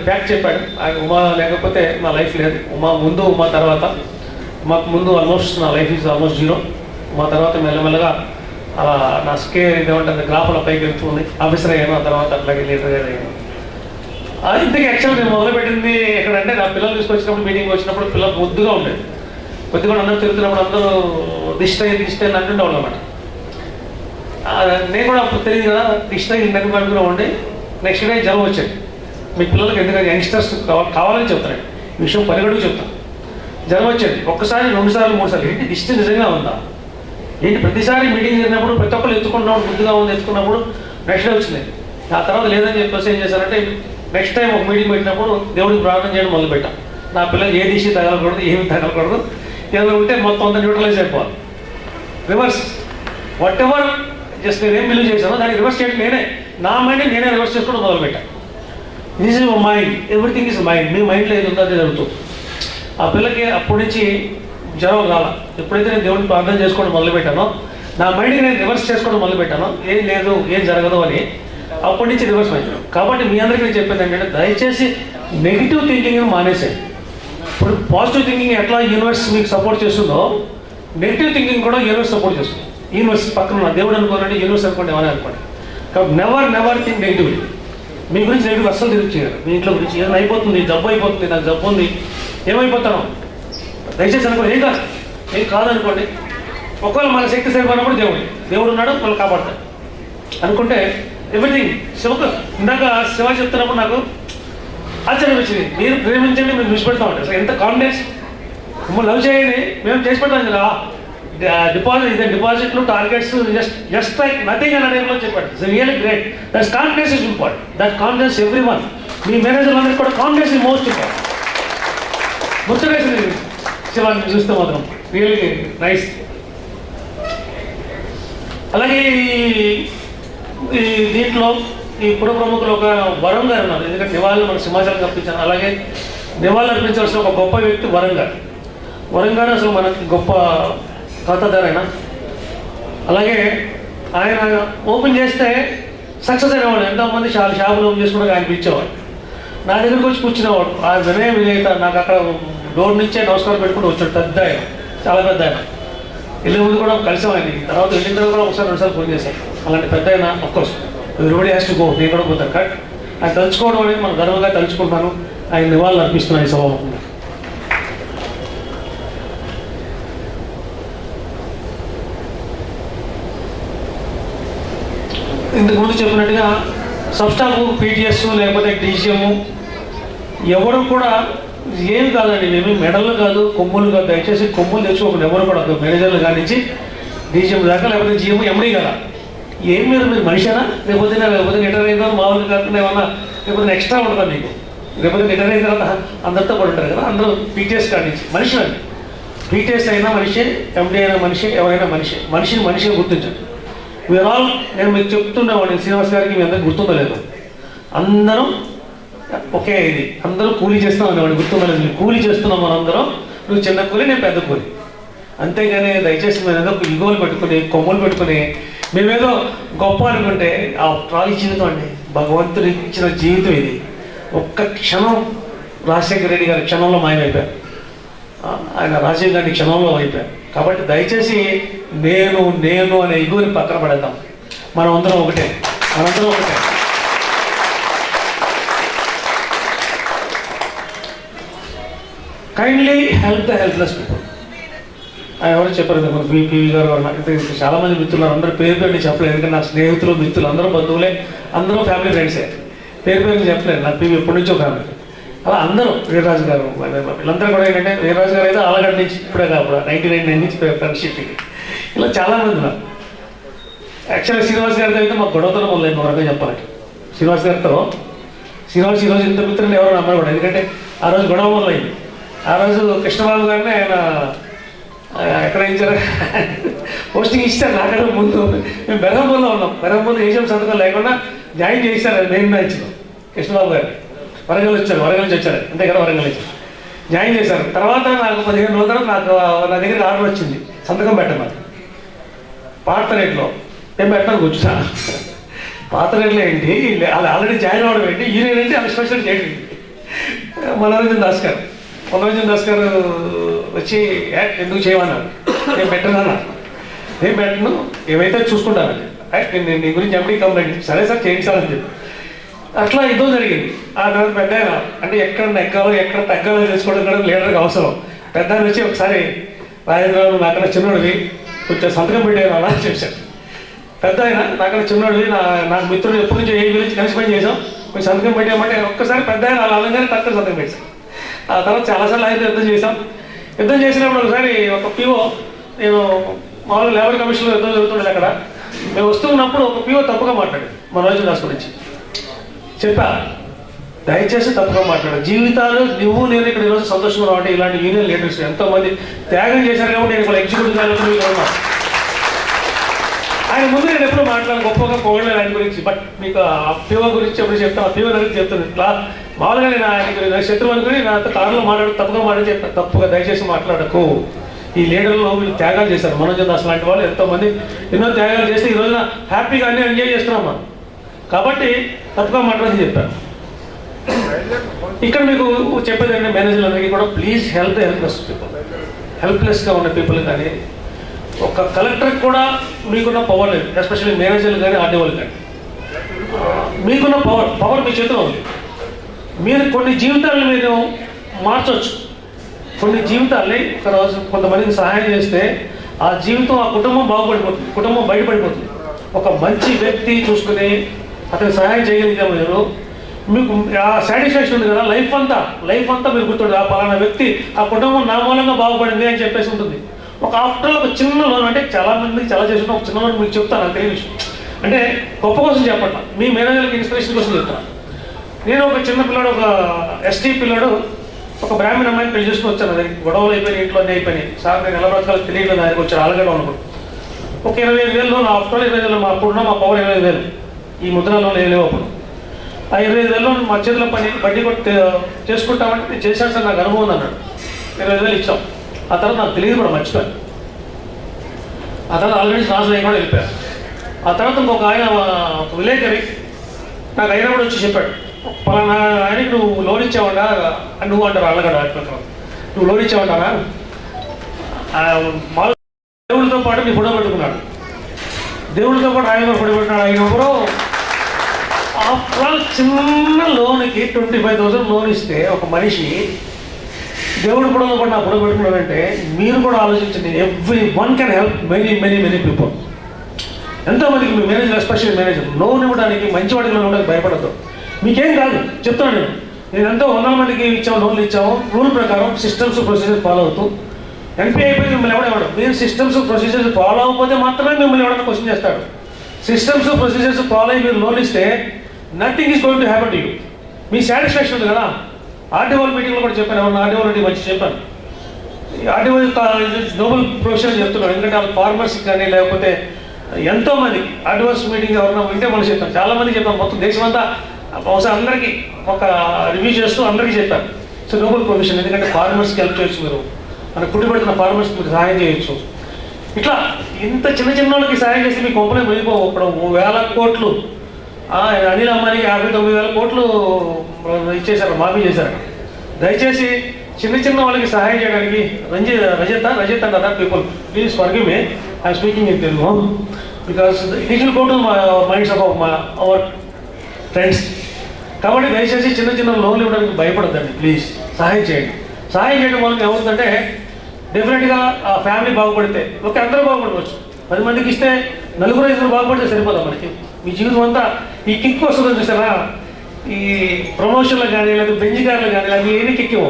ఫ్యాక్ట్ చెప్పాడు. ఆయన ఉమా లేకపోతే నా లైఫ్ లేదు, ఉమా ముందు ఉమా తర్వాత. మాకు ముందు ఆల్మోస్ట్ నా లైఫ్ ఈజ్ ఆల్మోస్ట్ 0. మా తర్వాత మెల్లమెల్లగా అలా నా స్కేర్ ఇదేమంటే గ్రాఫ్ల పైకి వెళ్తుంది. ఆఫీసర్ అయ్యాను, ఆ తర్వాత అట్లాగే లీడర్ గారు అయ్యాను. ఇంతకీ యాక్చువల్ నేను మొదలుపెట్టింది ఎక్కడంటే నా పిల్లలు తీసుకొచ్చినప్పుడు మీటింగ్ వచ్చినప్పుడు పిల్లలు ముద్దుగా ఉండేది. కొద్దిగా అందరూ తిరుగుతున్నప్పుడు అందరూ దిష్ట అంటుండే వాళ్ళు అన్నమాట. నేను కూడా అప్పుడు తెలియదు కదా, దిష్ట ఇంటికి అనుకునే ఉండి నెక్స్ట్ డే జ్వరం వచ్చాడు. మీ పిల్లలకి ఎందుకంటే యంగ్స్టర్స్ కావాలని చెప్తాను, ఈ విషయం పరిగడుకు చెప్తాను. జ్వరం వచ్చేది ఒక్కసారి 2 సార్లు 3 సార్లు. ఏంటి దిష్టి నిజంగా ఉందా ఏంటి? ప్రతిసారి మీటింగ్ జరిగినప్పుడు ప్రతి ఒక్కరు ఎత్తుకున్నప్పుడు ముద్దుగా ఉంది, ఎత్తుకున్నప్పుడు నెక్స్ట్ డే వచ్చింది. ఆ తర్వాత లేదని చెప్పేసి ఏం చేశారంటే నెక్స్ట్ టైం ఒక మీటింగ్ పెట్టినప్పుడు దేవుడికి ప్రార్థన చేయడం మొదలుపెట్టాం. నా పిల్లలు ఏ దిష్టి తగలకూడదు, ఏమి తగలకూడదు, ఏదైనా ఉంటే మొత్తం అంతా న్యూట్రలైజ్ అయిపోవాలి. రివర్స్ వాట్ ఎవర్ జస్ట్ నేనేం బిలీవ్ చేశానో దాన్ని రివర్స్ చేయడం నా మైండ్ని నేనే రివర్స్ చేసుకోవడం మొదలుపెట్టాను. This is mind, everything is mind. మీ మైండ్లో ఏది ఉందో అదే జరుగుతుంది. ఆ పిల్లకి అప్పటి నుంచి జ్వరం రాల. ఎప్పుడైతే నేను దేవుడిని ప్రార్థన చేసుకోవడం మొదలుపెట్టానో నా మైండ్కి నేను రివర్స్ చేసుకోవడం మొదలుపెట్టాను, ఏం లేదు ఏం జరగదు అని. అప్పటి నుంచి రివర్స్ అయింది. కాబట్టి మీ అందరికీ నేను చెప్పేది ఏంటంటే దయచేసి నెగిటివ్ థింకింగ్ మానేసేది. ఇప్పుడు పాజిటివ్ థింకింగ్ ఎట్లా యూనివర్స్ మీకు సపోర్ట్ చేస్తుందో నెగిటివ్ థింకింగ్ కూడా యూనివర్స్ సపోర్ట్ చేస్తుంది. యూనివర్స్ పక్కన ఉన్న దేవుడు అనుకోనండి, యూనివర్స్ అనుకోండి, ఏమని అనుకోండి. కాబట్టి నెవర్ థింక్ నెగిటివ్లీ. మీ గురించి నెగిటివ్ అస్సలు తిరిగి చేయరు. మీ ఇంట్లో గురించి ఏదైనా అయిపోతుంది, జబ్బు అయిపోతుంది, నాకు జబ్బు ఉంది, ఏమైపోతాను దయచేసి అనుకోండి. ఏం కాదనుకోండి. ఒకవేళ మన శక్తి సరిపోయినప్పుడు దేవుడు ఉన్నాడు, వాళ్ళు కాపాడతాడు అనుకుంటే ఎవ్రీథింగ్. ఇందాక శివ చెప్తున్నప్పుడు నాకు ఆశ్చర్యం వచ్చింది. మీరు ప్రేమించండి, మేము విడిచిపెడతా ఉంటాం. అసలు ఎంత కాన్ఫిడెన్స్. మిమ్మల్ని లవ్ చేయండి, మేము చేసి పెడతాం కదా. డిపాజిట్లు టార్గెట్స్ జస్ట్ లైక్ నథింగ్ అనే టైంలో చెప్పాడు. It's really great. That confidence is important. That confidence every one. Me manager అందరికీ కూడా కాన్ఫిడెన్స్ ఇస్ మోస్ట్ ఇంపార్టెంట్. గుర్తువేసింది శివాన్ని చూస్తే మాత్రం రియల్లీ నైస్. అలాగే ఈ దీంట్లో ఈ పుర ప్రముఖులు ఒక వరం గారు ఉన్నారు. ఎందుకంటే నివాళులు మన సింహాచలం అర్పించాను. అలాగే నివాళులు అర్పించాల్సిన ఒక గొప్ప వ్యక్తి వరం గారు అసలు మనకి గొప్ప ఖాతాదారు ఆయన. అలాగే ఆయన ఓపెన్ చేస్తే సక్సెస్ అయినవాడు. ఎంతోమంది షాపులు ఓపెన్ చేసుకుంటే ఆయన పిలిచేవాడు. నా దగ్గరికి వచ్చి కూర్చునేవాడు. ఆ వినయత నాకు అక్కడ డోర్ నుంచే నమస్కారం పెట్టుకుంటూ వచ్చాడు. పెద్ద ఆయన, చాలా పెద్ద ఆయన. వెళ్ళే ముందు కూడా కలిసాం ఆయన. తర్వాత వెళ్ళిన తర్వాత కూడా ఒకసారి 2 సార్లు ఫోన్ చేశాను. అలాంటి పెద్ద ఆయన of course everybody has to go, నేను కూడా పోతాను. కరెక్ట్, ఆయన తలుచుకోవడం అనేది మనం గర్వంగా తలుచుకుంటాను. ఆయన నివాళులు అర్పిస్తున్నాను ఈ సభాముఖంగా. ఇంతకుముందు చెప్పినట్టుగా సబ్స్టాఫ్ పీటీఎస్ లేకపోతే డీసీఎం ఎవరు కూడా ఏం కాదండి, ఏమి మెడలు కాదు, కొమ్ములు కాదు. దయచేసి కొమ్ములు తెచ్చుకోకుండా ఎవరు కూడా మేనేజర్లు కానించి డీసీఎం దాకా లేకపోతే జీఎం ఎండీ కదా, ఏం మీరు మనిషేనా? లేకపోతే రిటైర్ అయిన తర్వాత మామూలుగా కాకుండా ఏమన్నా లేకపోతే ఎక్స్ట్రా ఉంటుందా మీకు? లేకపోతే రిటైర్ అయిన తర్వాత అందరితో కూడా ఉంటారు కదా. అందరూ పీటీఎస్ కానించి మనుషులండి. పీటీఎస్ అయినా మనిషి, ఎండీ అయినా మనిషి, ఎవరైనా మనిషిని మనిషిని గుర్తించండి. వీఆర్ ఆల్, నేను మీకు చెప్తుండేవాడిని శ్రీనివాస్ గారికి, మీ అందరికి గుర్తుందో లేదు, అందరం ఒకే ఇది, అందరూ కూలీ చేస్తాం అనేవాడిని, గుర్తుందో లేదు. కూలీ చేస్తున్నాం మనందరం, నువ్వు చిన్న కూలి, నేను పెద్ద కూలి. అంతేగాని దయచేసి మేము ఏదో ఇగోలు పెట్టుకుని కొమ్ములు పెట్టుకుని మేమేదో గొప్ప అనుకుంటే ఆ ట్రాలీ జీవితం అండి, భగవంతుడు ఇచ్చిన జీవితం ఇది. ఒక్క క్షణం రాజశేఖర రెడ్డి గారి క్షణంలో మాయమైపోయారు, ఆయన రాజీవ్ గాంధీ క్షణంలో అయిపోయారు. కాబట్టి దయచేసి నేను అనే ఇగుని పక్కన పడేద్దాం. మనందరం ఒకటే. Kindly help the helpless people. ఆయన ఎవరు చెప్పారు, పివి గారు చాలా మంది మిత్రులు, అందరూ పేరు పేరు చెప్పలేదు. ఎందుకంటే నా స్నేహితులు మిత్రులు అందరూ బంధువులే, అందరూ ఫ్యామిలీ ఫ్రెండ్సే. పేరు పేరు చెప్పలేదు, నాకు పివి ఎప్పటి నుంచో ఫ్యామిలీ. అలా అందరూ వీరరాజు గారు వీళ్ళందరూ కూడా ఏంటంటే, వీరరాజు గారు అయితే ఆలగడ్డ నుంచి ఇప్పుడే కాదు 99 నుంచి ఫ్రెండ్షిప్కి ఇలా చాలామంది ఉన్నారు. యాక్చువల్గా శ్రీనివాస్ గారితో అయితే మాకు గొడవతో మొదలైంది ఒక రకంగా చెప్పాలంటే. శ్రీనివాస్ ఈరోజు ఇంత మిత్రులు ఎవరు నమ్మరు కూడా, ఎందుకంటే ఆ రోజు గొడవ మొదలైంది. ఆ రోజు కృష్ణబాబు గారిని ఆయన ఎక్కడ ఇచ్చారు పోస్టింగ్ ఇచ్చారు నాకన్నా ముందు. మేము బెరంపూర్లో ఉన్నాం, బెరంపూర్లో ఏషియం సంతకం లేకుండా జాయిన్ చేశారు మెయిన్ మ్యాచ్లో కృష్ణబాబు గారిని. వరంగల్ నుంచి వచ్చారు అంతే కదా, వరంగల్ నుంచి జాయిన్ చేశారు. తర్వాత నాకు 15 రోజుల తర్వాత నా దగ్గరికి ఆర్డర్ వచ్చింది సంతకం పెట్టమని. పాత రేట్లో నేను పెట్టడానికి కూర్చున్నా. పాత రేట్లో ఏంటి, అది ఆల్రెడీ జాయిన్ అవ్వడం ఏంటి, ఈయన ఏంటి అది స్పెషల్ చేయడం. మనోరంజన్ దాస్ గారు వచ్చి ఎందుకు చేయమన్నారు. నేను పెట్టను, ఏమైతే చూసుకుంటానండి, నేను నీ గురించి ఎంపీ కంప్లైంట్, సరే సార్ చేయించాలని చెప్పి అట్లా యుద్ధం జరిగింది. ఆ తర్వాత పెద్ద ఆయన అంటే ఎక్కడ నెగ్గాలో ఎక్కడ తగ్గాలో తెలుసుకోవడం కూడా లీడర్కి అవసరం. పెద్ద ఆయన వచ్చి ఒకసారి రాజేంద్రరావు నాకన్నా చిన్నోడివి కొంచెం సంతకం పెట్టాను అలా చెప్పాను. పెద్ద ఆయన నాకన్నా చిన్నోడివి, నాకు మిత్రుడు ఎప్పటి నుంచి ఏ గురించి కలిసి పని చేసాం, కొంచెం సంతకం పెట్టామంటే ఒక్కసారి పెద్ద ఆయన అలా అనగానే తక్కువ సంతకం పెట్టాం. ఆ తర్వాత చాలాసార్లు ఆయన యుద్ధం చేసినప్పుడు ఒకసారి ఒక పిఓ, నేను మామూలుగా లేబర్ కమిషన్లో యుద్ధం జరుగుతుండేది అక్కడ, మేము వస్తున్నప్పుడు ఒక పిఓ తప్పుగా మాట్లాడాడు మనోరంజన్ దాస్ గురించి. చెప్పా, దయచేసి తప్పుగా మాట్లాడు. జీవితాలు నువ్వు నేను ఇక్కడ ఈరోజు సంతోషంగా ఉన్నామంటే ఇలాంటి యూనియన్ లీడర్స్ ఎంతోమంది త్యాగం చేశారు కాబట్టి నేను ఇక్కడ ఎగ్జిక్యూటివ్ ఉన్నా. ఆయన ముందు నేను ఎప్పుడు మాట్లాడాను గొప్పగా పొగడలేదు ఆయన గురించి. బట్ మీకు ఆ పిఓ గురించి ఎప్పుడు చెప్తాను, ఆ పిఓ గురించి చెప్తుంది. మామూలుగా నేను ఆయనకి శత్రువు అనుకుని నాతో కారులో తప్పుగా మాట్లాడి చెప్తాను, తప్పుగా దయచేసి మాట్లాడకు. ఈ లీడర్లు వీళ్ళు త్యాగాలు చేశారు, మనోరంజన్ దాస్ లాంటి వాళ్ళు ఎంతోమంది ఎన్నో త్యాగాలు చేస్తే ఈ రోజున హ్యాపీగా అన్నీ ఎంజాయ్ చేస్తున్నాం మనం. కాబట్టి తప్పుగా మాట్లాడని చెప్పాను. ఇక్కడ మీకు చెప్పేది ఏంటంటే మేనేజర్లందరికీ కూడా please help the helpless people. హెల్ప్లెస్గా ఉన్న పీపుల్ కానీ ఒక కలెక్టర్కి కూడా మీకున్న పవర్ లేదు, ఎస్పెషల్లీ మేనేజర్లు కానీ ఆర్డీఓలు కానీ. మీకున్న పవర్ మీ చేతిలో ఉంది. మీరు కొన్ని జీవితాలను మీరు మార్చవచ్చు. కొన్ని జీవితాలని తర్వాత కొంతమందికి సహాయం చేస్తే ఆ జీవితం, ఆ కుటుంబం బాగుపడిపోతుంది, కుటుంబం బయటపడిపోతుంది. ఒక మంచి వ్యక్తి చూసుకుని అతనికి సహాయం చేయగలిగాము మీరు, మీకు ఆ సాటిస్ఫాక్షన్ ఉంది కదా, లైఫ్ అంతా మీరు గుర్తుండే ఆ పలానా వ్యక్తి, ఆ కుటుంబం నా మూలంగా బాగుపడింది అని చెప్పేసి ఉంటుంది. ఒక ఆఫ్టర్ ఒక చిన్న లోన్, అంటే చాలా మందికి చాలా చేసిన ఒక చిన్న లోన్ మీకు చెప్తాను, నాకు తెలియని విషయం. అంటే గొప్ప కోసం చెప్పట్లా, మీ మేనేజర్కి ఇన్స్పిరేషన్ కోసం చెప్తాను. నేను ఒక చిన్న పిల్లాడు, ఒక ఎస్టీ పిల్లాడు ఒక బ్రాహ్మణ అమ్మాయిని పెళ్లి చేసుకుని వచ్చాను. అది గొడవలు అయిపోయినాయి, ఇంట్లో అన్నీ అయిపోయినాయి. సార్ నేను ఎలా బ్రతకాలో తెలియలేదు, ఆయనకు వచ్చారు ఆలగడ్డ ఉన్నప్పుడు. ఒక 25,000 లోన్, ఆఫ్టర్ 25,000 మా అప్పుడున్న మా పవర్ 25,000, ఈ ముద్రలో లేవు అప్పుడు. ఆ 25,000 మా చేతిలో బడ్డీ కొట్టి చేసుకుంటామంటే నేను చేశాను సార్, నాకు అనుభవం అన్నాడు. 25,000 ఇచ్చాం. ఆ తర్వాత నాకు తెలియదు కూడా, మర్చిపోయాను. ఆ తర్వాత ఆల్రెడీ ట్రాన్స్ఫర్ అయ్యి కూడా వెళ్ళిపోయాను. ఆ తర్వాత ఇంకొక ఆయన, ఒక విలేకరి నాకు అయినా కూడా వచ్చి చెప్పాడు, పలానా ఆయనకి నువ్వు లోన్ ఇచ్చావంటా, నువ్వు అంటారు అల్లగడ, నువ్వు లోన్ ఇచ్చావంటారా, దేవుడితో పాటు నీ ఫోటో పెట్టుకున్నాడు. దేవుడితో కూడా ఆయన పడిపెట్టినాడు. ఆయన ఎవరో ఆఫ్టర్ చిన్న లోన్కి 25,000 లోన్ ఇస్తే ఒక మనిషి దేవుడు కూడా నా పొడ పెట్టుకున్నాడంటే మీరు కూడా ఆలోచించండి. Every one can help many many many people. ఎంతోమందికి మీ మేనేజర్, ఎస్పెషల్లీ మేనేజర్, లోన్ ఇవ్వడానికి మంచివాడికి లోన్ ఇవ్వడానికి భయపడద్దు. మీకేం కాదు చెప్తాను నేను ఎంతో 100 మందికి ఇచ్చాము, లోన్లు ఇచ్చాము. రూల్ ప్రకారం సిస్టమ్స్ ప్రొసీజర్ ఫాలో అవుతూ ఎన్పీ అయిపోయి మిమ్మల్ని ఎవడేవాడు. మీరు సిస్టమ్స్ ప్రొసీజర్స్ ఫాలో అవ్వకపోతే మాత్రమే మిమ్మల్ని ఎవరైనా క్వశ్చన్ చేస్తాడు. సిస్టమ్స్ ప్రొసీజర్స్ ఫాలో అయ్యి మీరు లోన్ ఇస్తే nothing is going to happen to you. Me satisfaction ఉంది కదా. ఆర్డీఓ మీటింగ్లో కూడా చెప్పాను, ఎవరన్నా ఆర్డీఓ రెడ్డి మంచి చెప్పాను. ఆర్డీఓ నోబెల్ ప్రొఫెషన్ చెప్తున్నాను. ఎందుకంటే వాళ్ళ ఫార్మర్స్కి కానీ లేకపోతే ఎంతోమందికి ఆర్డీఓస్ మీటింగ్ ఎవరన్నా వింటే మనం చెప్తాం. చాలామంది చెప్పాం, మొత్తం దేశం అంతా బహుశా అందరికీ ఒక రివ్యూ చేస్తూ అందరికీ చెప్పాను. సో నోబెల్ ప్రొఫెషన్, ఎందుకంటే ఫార్మర్స్కి హెల్ప్ చేయొచ్చు, మీరు మన కుటుంబపడుతున్న ఫార్మర్స్కి మీరు సహాయం చేయొచ్చు. ఇట్లా ఇంత చిన్న చిన్న వాళ్ళకి సహాయం చేసి మీ కంపెనీ వెళ్ళిపోవు. ఇప్పుడు 1,000 కోట్లు అనిల్ అంబానీ 59,000 కోట్లు ఇచ్చేశారు, మాఫీ చేశారు. దయచేసి చిన్న చిన్న వాళ్ళకి సహాయం చేయడానికి Rajat and other people please forgive me, I'm speaking in Telugu because it will go to minds of our friends. కాబట్టి దయచేసి చిన్న చిన్న లోన్లు ఇవ్వడానికి భయపడద్దండి, ప్లీజ్ సహాయం చేయండి. సహాయం చేయడం వల్ల ఏమవుతుందంటే డెఫినెట్గా ఆ ఫ్యామిలీ బాగుపడితే ఓకే, అందరూ బాగుపడవచ్చు. 10 మందికి ఇస్తే 4-5 బాగుపడితే సరిపోదాం మనకి. మీ జీవితం అంతా ఈ కిక్ వస్తుందని చూసారా, ఈ ప్రమోషన్లు కానీ లేదా బెంచ్ కార్లు కానీ అవి ఏది కిక్కివో.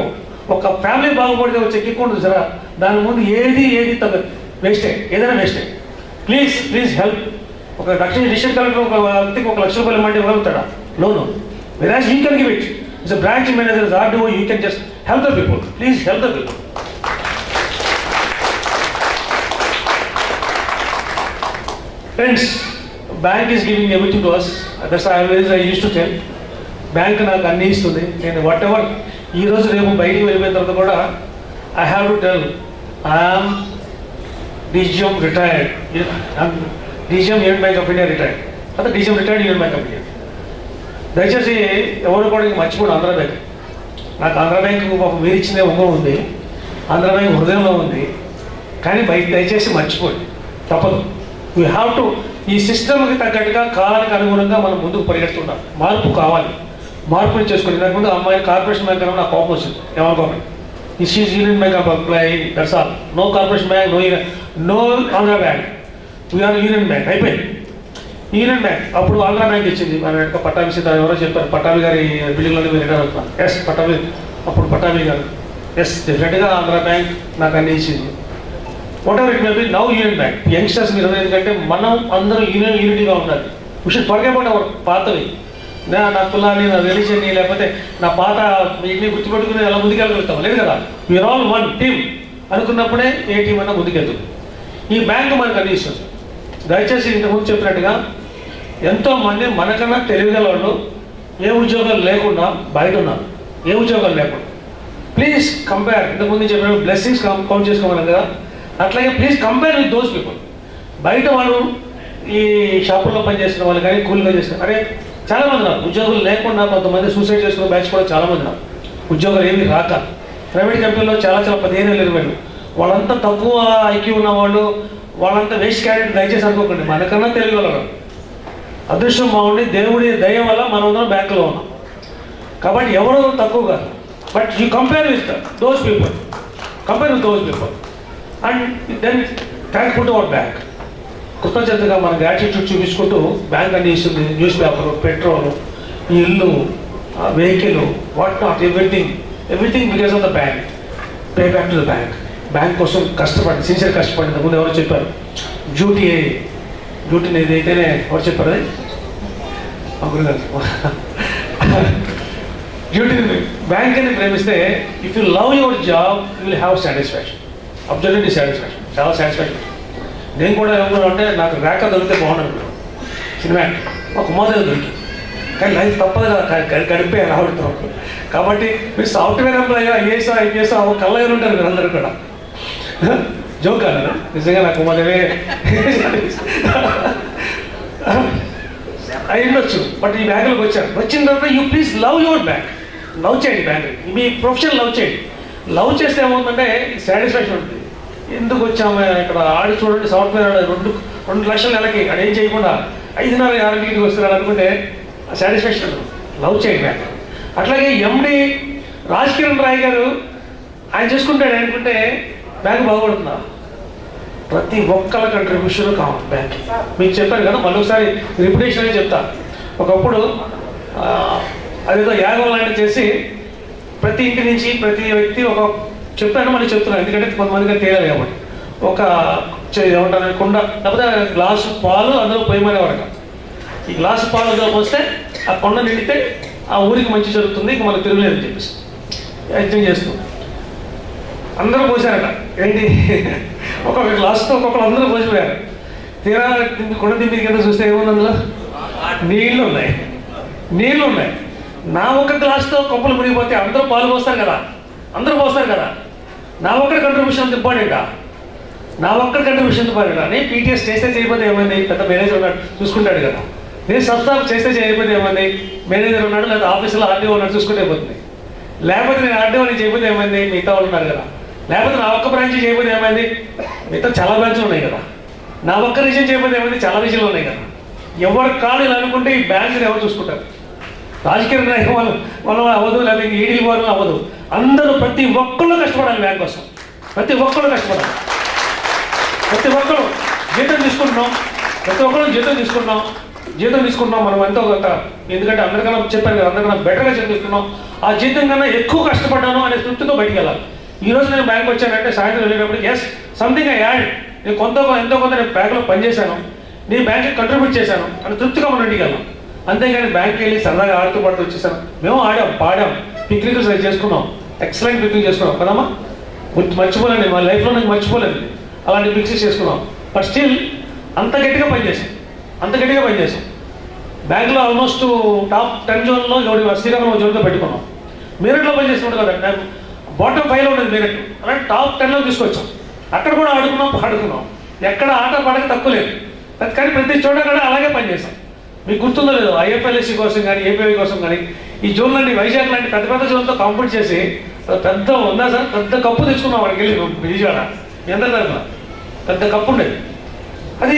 ఒక ఫ్యామిలీ బాగుపడితే వచ్చే కిక్ ఉంటుంది చూసారా, దాని ముందు ఏది తగ్గదు, వేస్టే, ఏదైనా వేస్టే. Please help. ఒక డిస్ట్రిక్ట్ కలెక్టర్ ఒక వ్యక్తికి 1 లక్ష రూపాయలు ఇవ్వమంటే ఇవ్వగలుగుతాడా loan? Whereas you can give it. It's a branch manager, RDO, you can just help the people. Please help the people. Friends, bank is giving everything to us. That's I use to tell. Bank నాకు అన్ని ఇస్తుంది. నేను వాట్ ఎవర్ ఈరోజు రేపు బయటికి వెళ్ళిపోయిన తర్వాత కూడా I have to tell I'm DGM retired, DGM union Bank of India retired, అదే DGM retired union Bank of India. దయచేసి ఎవరు కూడా మర్చిపోడు ఆంధ్ర బ్యాంక్. నాకు ఆంధ్ర బ్యాంక్ మీరు ఇచ్చిన ఉంగరం ఉంది, ఆంధ్ర బ్యాంక్ హృదయంలో ఉంది. కానీ దయచేసి మర్చిపోండి, తప్పదు. వీ హ్యావ్ టు ఈ సిస్టమ్కి తగ్గట్టుగా కాలానికి అనుగుణంగా మనం ముందుకు పరిగెడుతుంటాం. మార్పు కావాలి, మార్పుని చేసుకోండి. నాకు ముందు అమ్మాయి కార్పొరేషన్ బ్యాంక్ అన్న నాకు కోపం వచ్చింది, ఏమనుకోండి. This is Union Bank of employee, that's all. No Corporation Bank, no Andhra Bank, we are Union Bank. అయిపోయింది యూనియన్ బ్యాంక్. అప్పుడు ఆంధ్ర బ్యాంక్ ఇచ్చింది. మన వెనక పట్టాభి సీత ఎవరో చెప్పారు, పట్టాభి గారి బిల్డింగ్లోనే మీరు రిటర్న్ అవుతున్నారు. ఎస్ పట్టాభి, అప్పుడు పట్టాభి గారు ఎస్ డెఫినెట్గా ఆంధ్ర బ్యాంక్ నాకు అన్ని ఇచ్చింది. What ever it may be, now union bank. Youngsters మీరు ఎందుకంటే మనం అందరూ యూనిటీగా ఉండాలి. We should forget about our పాతవి, నా కులాన్ని, నా రిలీజన్ని, లేకపోతే నా పాత వీటిని గుర్తుపెట్టుకుని ఎలా ముందుకెళ్ళగలుగుతాం? లేదు కదా. వీఆర్ ఆల్ వన్ టీమ్ అనుకున్నప్పుడే ఏ టీం అన్నా ముందుకెళ్తుంది. ఈ బ్యాంకు మనకు అందిస్తుంది. దయచేసి ఇంతకుముందు చెప్పినట్టుగా ఎంతోమంది మనకన్నా తెలివిగల వాళ్ళు ఏ ఉద్యోగాలు లేకుండా బయట ఉన్నారు, ఏ ఉద్యోగాలు లేకుండా. Please compare. ఇంతకుముందు చెప్పిన బ్లెస్సింగ్స్ కౌంట్ చేసుకోమన్నాం కదా, అట్లాగే please compare with those people. బయట వాళ్ళు ఈ షాపుల్లో పనిచేస్తున్న వాళ్ళు కానీ కూలీగా చేస్తున్నారు. అరే చాలామంది ఉన్నారు ఉద్యోగులు లేకుండా, కొంతమంది సూసైడ్ చేసుకున్న బ్యాచ్ కూడా చాలామంది ఉన్నారు. ఉద్యోగాలు ఏమీ రాక ప్రైవేట్ కంపెనీలో చాలా 15-20 వాళ్ళంతా తక్కువ ఐక్యూ ఉన్న వాళ్ళు, వాళ్ళంతా వేస్ట్ క్యారెక్టర్. దయచేసి అనుకోకండి, మనకన్నా తెలియగలరు. అదృష్టం బాగుండి దేవుడి దయ వల్ల మనం బ్యాంకులో ఉన్నాం. కాబట్టి ఎవరో తక్కువ కాదు. But you compare with those people, and then thankful to our bank. కృతజ్ఞతగా మన గ్రాటిట్యూడ్ చూపించుకుంటూ బ్యాంక్ అన్ని ఇస్తుంది. న్యూస్ పేపర్, పెట్రోల్, ఇల్లు, vehicle, what not, everything because of the bank. Pay back to the bank. Bank కోసం కష్టపడి, సిన్సియర్ కష్టపడింది. ముందు ఎవరో చెప్పారు, డ్యూటీని ఏదైతేనే ఎవరు చెప్పారు, అది డ్యూటీని బ్యాంక్ని ప్రేమిస్తే if you love your job you will have satisfaction, absolutely satisfaction, చాలా సాటిస్ఫాక్షన్. నేను కూడా ఏమన్నా అంటే నాకు రేఖ దొరికితే బాగుండదు, సినిమా ఒక కుమార్తె దొరికి. కానీ లైఫ్ తప్పదు కదా, గడిపే రావడంతో. కాబట్టి మీరు సాఫ్ట్వేర్ ఎంప్లాయ్, ఐఏఎస్ కళ్ళగా ఉంటారు మీరు అందరూ కూడా. జోక్ కాదు, నిజంగా నాకు కుమార్తెవే అయి ఉండొచ్చు. బట్ ఈ బ్యాంకులోకి వచ్చిన తర్వాత you please love your bank. Love చేయండి బ్యాంక్, మీ ప్రొఫెషన్ లవ్ చేయండి. లవ్ చేస్తే ఏమవుతుందంటే సాటిస్ఫాక్షన్ ఉంటుంది. ఎందుకు వచ్చాము ఇక్కడ ఆడి చూడండి, సాఫ్ట్వేర్ 2 లక్షల నెలకి అది ఏం చేయకుండా 5.5-6 వస్తున్నాడు అనుకుంటే సాటిస్ఫాక్షన్ లవ్ చేయండి బ్యాంక్. అట్లాగే ఎండి రాజ్ కిరణ్ రాయ్ గారు ఆయన చేసుకుంటాడు అనుకుంటే బ్యాంక్ బాగుపడుతుందా? ప్రతి ఒక్కళ్ళ కంట్రిబ్యూషన్ కావాలి బ్యాంక్. మీకు చెప్పాను కదా, మళ్ళీ ఒకసారి రిపిటేషన్ అని చెప్తా. ఒకప్పుడు అదేదో యాగం లాంటివి చేసి ప్రతి ఇంటి నుంచి ప్రతి వ్యక్తి ఒక చెప్పాను, మళ్ళీ చెప్తున్నాను ఎందుకంటే కొంతమందిగా తేలాలి కాబట్టి. ఒక ఏమంటారు కుండ లేకపోతే గ్లాసు పాలు అందులో పోయమనేవారట. ఈ గ్లాసు పాలు అందులో పోస్తే ఆ కొండ నిండితే ఆ ఊరికి మంచి జరుగుతుంది, ఇంక మనకు తిరగలేదని చెప్పేసి యజ్ఞం చేస్తుంది. అందరూ పోసారట. ఏంటి ఒక్కొక్క గ్లాసుతో ఒక్కొక్కరు అందరూ పోసిపోయారు. తీరా కొండ దింపి కింద చూస్తే ఏముంది అందులో? నీళ్లు ఉన్నాయి. నా ఒక్క గ్లాసుతో కప్పులు మునిగిపోతే అందరూ పాలు పోస్తారు కదా, నా ఒక్కడి కంట్రిబ్యూషన్ అంత ఇంపార్టెంటా? నేను పీటీఎస్ చేస్తే చేయకపోతే ఏమైంది? పెద్ద మేనేజర్ ఉన్నాడు చూసుకుంటాడు కదా. నేను సబ్స్టాఫ్ చేస్తే చేయకపోతే ఏమైంది? మేనేజర్ ఉన్నాడు, లేదా ఆఫీసులో ఆర్డీఓ ఉన్నాడు చూసుకుంటే పోతుంది. లేకపోతే నేను ఆర్డీఓ నేను చేయకపోతే ఏమైంది? మిగతా వాళ్ళు ఉన్నారు కదా. లేకపోతే నా ఒక్క బ్రాంచ్ చేయకపోతే ఏమైంది? మిగతా చాలా బ్రాంచ్లు ఉన్నాయి కదా. నా ఒక్క రీజన్ చేయకపోతే ఏమైంది? చాలా రీజన్లు ఉన్నాయి కదా. ఎవరు కాదు ఇలా అనుకుంటే ఈ బ్యాంకుని ఎవరు చూసుకుంటారు? రాజకీయ నాయకులు వాళ్ళు అవ్వదు, లేకపోతే ఈడీలు వాళ్ళు అవ్వదు. అందరూ ప్రతి ఒక్కళ్ళు కష్టపడాలి బ్యాంక్ కోసం. ప్రతి ఒక్కళ్ళు జీతం తీసుకుంటున్నాం. మనం ఎంతో కొంత, ఎందుకంటే అందరికన్నా చెప్పాను కదా, అందరికన్నా బెటర్గా జీతం తీసుకున్నాం. ఆ జీతం కన్నా ఎక్కువ కష్టపడ్డాను అనే తృప్తితో బయటికి వెళ్ళాలి. ఈరోజు నేను బ్యాంక్ వచ్చానంటే సాయంత్రం వెళ్ళేటప్పుడు సంథింగ్ ఐ యాడ్, నేను ఎంతో కొంత నేను బ్యాంకులో పనిచేశాను, నేను బ్యాంక్కి కంట్రిబ్యూట్ చేశాను అని తృప్తిగా మనం ఇంటికి వెళ్ళాం. అంతేగాని బ్యాంక్కి వెళ్ళి సరదాగా ఆడుతూ పాడుతూ వచ్చేసాను. మేము ఆడాం, పాడాం, పిక్నిక్లు సరి చేసుకున్నాం, ఎక్సలెంట్ పిక్నిక్ చేసుకున్నాం కదమ్మా. మర్చిపోలేండి, మా లైఫ్లో నాకు మర్చిపోలేదు అలాంటి పిక్నిక్స్ చేసుకున్నాం. బట్ స్టిల్ అంత గట్టిగా పనిచేసాం. బ్యాంక్లో ఆల్మోస్ట్ టాప్ 10 జోన్లో శ్రీకాకుళం జోన్తో పెట్టుకున్నాం. మీరట్లో పనిచేస్తున్నాడు కదా, బాటమ్ 5లో ఉండేది మీరట్, అలాంటి టాప్ 10లో తీసుకొచ్చాం. అక్కడ కూడా ఆడుకున్నాం, పాడుకున్నాం. ఎక్కడ ఆట పాడక తక్కువ లేదు. కానీ ప్రతి చోట కూడా అలాగే పనిచేసాం. మీకు గుర్తుందో లేదో, ఐఎఫ్ఎల్ఎస్సి కోసం కానీ ఏపీఐ కోసం కానీ ఈ జోన్లన్నీ వైజాగ్ లాంటి పెద్ద జోన్తో కాంపీట్ చేసి పెద్ద ఉందా సార్, పెద్ద కప్పు తెచ్చుకున్నాం. వాడికి వెళ్ళి విజయవాడ మీ అందరి తరఫున పెద్ద కప్పు ఉండేది. అది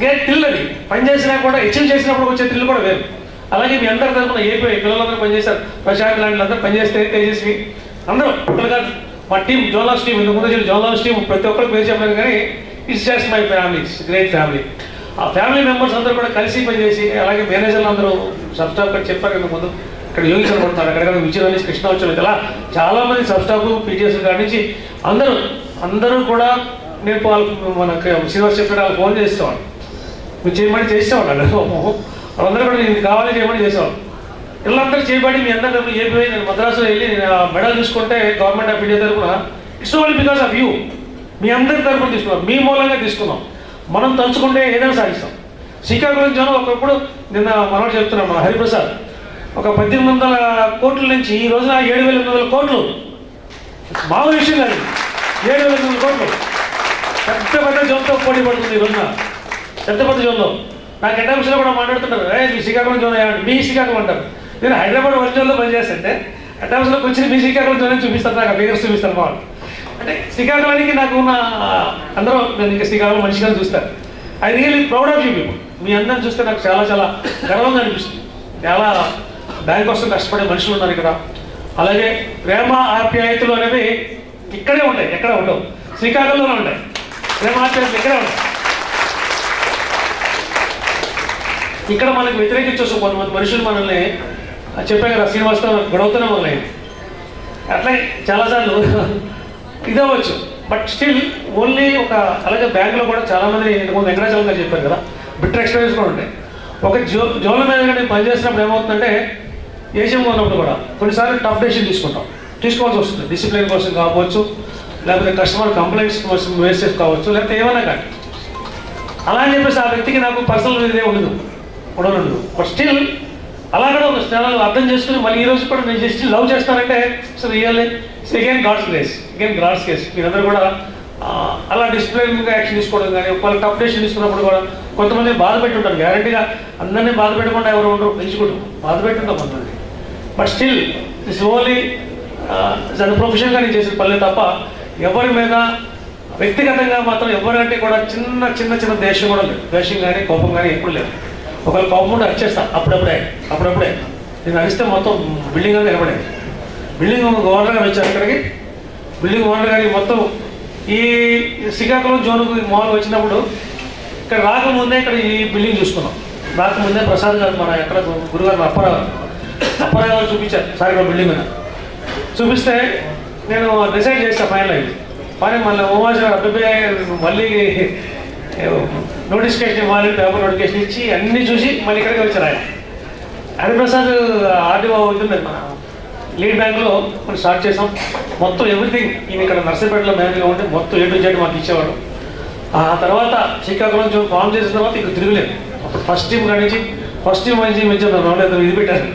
గ్రేట్ థ్రిల్. అది పనిచేసినా కూడా అచీవ్ చేసినప్పుడు వచ్చే థ్రిల్ కూడా వేరు. అలాగే మీ అందరి తరఫున ఏపీఐ పిల్లలందరూ పనిచేశారు, ప్రశాంత్ లాంటి అందరూ పనిచేస్తే, తేజస్వి అందరూ ఒకరుగా మా టీం, జోన్లాస్ టీం, ఇంతకు ముందు జోన్లాస్ టీం ప్రతి ఒక్కరు పేరు చెప్పాను కానీ it's just my family, it's great family. ఆ ఫ్యామిలీ మెంబర్స్ అందరూ కూడా కలిసి పనిచేసి, అలాగే మేనేజర్లు అందరూ సబ్స్టాఫ్ కూడా చెప్పారు ఇంతకు ముందు, ఇక్కడ యోగేశ్వర పడుతున్నారు, అక్కడ విజయవాడ నుంచి కృష్ణ వచ్చారు, ఇలా చాలామంది సబ్స్టాఫ్ పీటీఎస్ కాడి నుంచి అందరూ కూడా నేను మనకు శ్రీనివాస్ చెప్పాడు, వాళ్ళు ఫోన్ చేసేవాడు, మీరు చేయమని చేసేవాడు. వాళ్ళందరూ కూడా నేను కావాలి చేయమని చేసేవాడు. వీళ్ళందరూ చేయబడి మీ అందరూ ఏపీ నేను మద్రాసులో వెళ్ళి నేను మెడల్ తీసుకుంటే గవర్నమెంట్ ఆఫ్ ఇండియా తరఫున it's only because of you, మీ అందరి తరఫున తీసుకున్నాం, మీ మూలంగా తీసుకున్నాం. మనం తలుచుకుంటే ఏదైనా సాధిస్తాం. శ్రీకాకుళం జనం ఒకప్పుడు నిన్న మనోడు చెప్తున్నాం, మన హరిప్రసాద్, ఒక 1800 కోట్ల నుంచి ఈ రోజున 7,800 కోట్లు. మామూలు విషయం కాదు, 7,800 కోట్లు పెద్ద జోన్తో పోటీ పడుతుంది ఈ రోజున. పెద్ద జోన్లో నాకు ఎటామిస్లో కూడా మాట్లాడుతుంటారు, మీ శ్రీకాకుళం జోన్ అయ్యాడు, మీ శ్రీకాకుళం అంటారు. నేను హైదరాబాద్ ఒరిజినల్లో పనిచేస్తుంటే ఎటామిస్లోకి వచ్చి మీ శ్రీకాకుళం జోన్ చూపిస్తాను, నాకు ఫిగర్స్ చూపిస్తాను వాళ్ళు. అంటే శ్రీకాకుళానికి నాకు ఉన్న అందరూ నేను ఇంకా శ్రీకాకుళం మనిషిగా చూస్తాను. I really proud of you people. మీ అందరిని చూస్తే నాకు చాలా చాలా గర్వంగా అనిపిస్తుంది. చాలా బ్యాంక్ కోసం కష్టపడే మనుషులు ఉన్నారు ఇక్కడ. అలాగే ప్రేమ ఆప్యాయతలు అనేవి ఇక్కడే ఉంటాయి, ఎక్కడ ఉండవు, శ్రీకాకుళంలోనే ఉంటాయి. ప్రేమ ఆప్యాయతలు ఇక్కడే ఉంటాయి. ఇక్కడ మనకు వ్యతిరేకించవచ్చు కొంతమంది మనుషులు, మనల్ని చెప్పే కదా శ్రీనివాస్తో గొడవతోనే మొదలైంది. అట్లే చాలాసార్లు ఇదవచ్చు. బట్ స్టిల్ ఓన్లీ అలాగే బ్యాంకులో కూడా చాలామంది ఇంతకుముందు వెంకటాచలం గారు చెప్పారు కదా, బిట్టర్ ఎక్స్పీరియన్స్ కూడా ఉంటాయి. ఒక జోన్ల మీద నేను పనిచేసినప్పుడు ఏమవుతుందంటే, ఏజీఎంగా ఉన్నప్పుడు కూడా కొన్నిసార్లు టఫ్ డెసిషన్ తీసుకోవాల్సి వస్తుంది. డిసిప్లిన్ కోసం కావచ్చు, లేకపోతే కస్టమర్ కంప్లైంట్స్ కోసం వేసేసి కావచ్చు, లేకపోతే ఏమైనా కానీ. అలా అని చెప్పేసి ఆ వ్యక్తికి నాకు పర్సనల్ ఇదే ఉండదు. బట్ స్టిల్ అలా కూడా ఒక స్థానాలు అర్థం చేసుకుని మళ్ళీ ఈ రోజు కూడా నేను జస్ట్ లవ్ చేస్తానంటే so really it's again God's case. మీరందరూ కూడా అలా డిసిప్లిన్గా యాక్షన్ తీసుకోవడం కానీ, ఒకవేళ టఫ్ డెసిషన్ తీసుకున్నప్పుడు కూడా కొంతమంది బాధ పెట్టుంటారు. గ్యారంటీగా అందరినీ బాధ పెట్టకుండా ఎవరు ఉండరు, పెంచుకుంటాం, బాధ పెట్టుంటాం కొంతమంది. బట్ స్టిల్ ఇట్స్ ఓన్లీ ప్రొఫెషన్గా నేను చేసిన పనులే తప్ప ఎవరి మీద వ్యక్తిగతంగా మాత్రం ఎవరంటే కూడా చిన్న చిన్న చిన్న దేశం కూడా లేదు, ద్వేషం కానీ కోపం కానీ ఎప్పుడు లేదు. ఒకవేళ కోపం ఉంటే అరిచేస్తా అప్పుడప్పుడే నేను అరిస్తే మొత్తం బిల్డింగ్ అంతా నిలబడేది. బిల్డింగ్ ఓనర్ గారు వచ్చారు ఇక్కడికి. బిల్డింగ్ ఓనర్ గారికి మొత్తం ఈ శ్రీకాకుళం జోన్కు మాల్ వచ్చినప్పుడు ఇక్కడ రాకముందే ఇక్కడ ఈ బిల్డింగ్ చూసుకున్నాం. రాకముందే ప్రసాద్ గారు మన ఎక్కడ గురుగారు అప్పారావు గారు చూపించారు సార్ ఇక్కడ బిల్డింగ్ మీద. చూపిస్తే నేను డిసైడ్ చేస్తాను ఫైనల్ అయింది. కానీ మళ్ళీ ఉమాజ్ గారు అబ్బాయి మళ్ళీ నోటిఫికేషన్ ఇవ్వాలి, పేపర్ నోటిఫికేషన్ ఇచ్చి అన్నీ చూసి మళ్ళీ ఇక్కడికి వచ్చారు ఆయన. హరిప్రసాద్ ఆర్డీఓ అవుతుంది మన లీడ్ బ్యాంక్లో మనం స్టార్ట్ చేసాం. మొత్తం ఎవ్రీథింగ్ ఈయన ఇక్కడ నర్సీపేటలో మేనేజ్గా ఉంటే మొత్తం A to Z మాకు ఇచ్చేవాడు. ఆ తర్వాత శ్రీకాకుళం జోన్ ఫామ్ చేసిన తర్వాత ఇక్కడ తిరగలేదు. ఫస్ట్ టీం కానించి ఫస్ట్ టీం మంచి రాలేదు, ఇది పెట్టారు,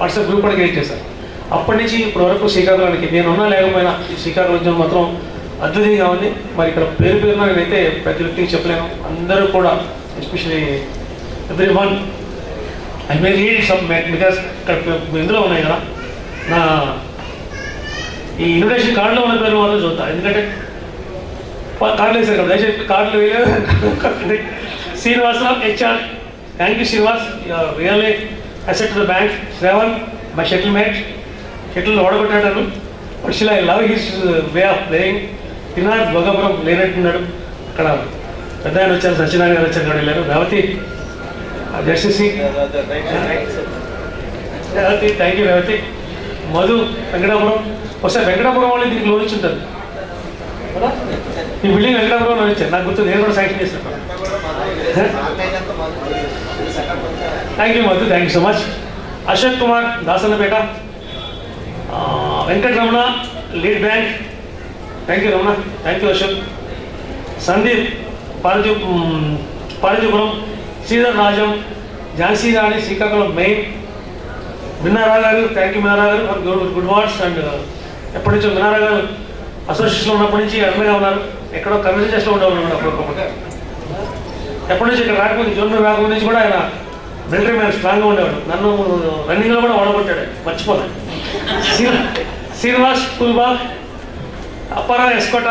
వాట్సాప్ గ్రూప్ కూడా క్రియేట్ చేశారు. అప్పటి నుంచి ఇప్పటి వరకు శ్రీకాకుళానికి నేను ఉన్నా లేకపోయినా ఈ శ్రీకాకుళం జోన్ మాత్రం అద్భుతంగా ఉంది. మరి ఇక్కడ పేరున నేనైతే ప్రతి వ్యక్తికి చెప్పలేను. అందరూ కూడా especially every one I may read some because ఇక్కడ ఇందులో ఉన్నాయి కదా నా ఈ ఇన్విటేషన్ కార్డులో ఉన్న పేరు మాత్రం చూద్దాం. ఎందుకంటే కార్డులు వేసారు కదా, దయచేసి కార్డులు వేయలేదు. Srinivasarao HR, thank you Srinivas, really asset to the bank. Shravan my shuttle mate, shuttle ఓడగొట్టాడు. But still I love his way of playing. తినార్ భోగాపురం లేనట్టున్నాడు. అక్కడ పెద్ద ఆయన వచ్చారు, సత్యనారాయణ గారు వచ్చారు, వెళ్ళారు. రేవతి జస్టిసి రేవతి, థ్యాంక్ యూ రేవతి. మధు వెంకటాపురం, ఒకసారి వెంకటాపురం వాళ్ళు దీనికి లోన్ ఇచ్చి ఉంటుంది కదా, ఈ బిల్డింగ్ వెంకటాపురం లోన్ ఇచ్చారు, నాకు గుర్తు, నేను కూడా శాంక్షన్ చేస్తాను. Thank you Madhu, thank you so much. Ashok Kumar Dasannapeta, Venkataramana lead bank, thank you Ramana, thank you Ashok. Sandeep Parijupuram, Sridhar Rajam, Jhansi Rani Srikakulam main. Minnara garu, thank you మిన్నారా గారు ఫర్ గుడ్ వర్డ్స్. అండ్ ఎప్పటి నుంచో మిన్నారా గారు అసోసియేషన్లో ఉన్నప్పటి నుంచి అండగా ఉన్నారు. ఎక్కడో కమ్యూనిటీ చేస్తూ ఉండేవాళ్ళు అప్పుడప్పుడు. ఎప్పటి నుంచి ఇక్కడ రాకముందు జోన్ రాకముందు నుంచి కూడా ఆయన మిలిటరీ మ్యాన్ స్ట్రాంగ్గా ఉండేవాడు. నన్ను రన్నింగ్లో కూడా ఓడగొట్టాడు, మర్చిపోతాను. శ్రీనివాస్ కుల్బాగ్, అప్పారావు ఎస్కోట.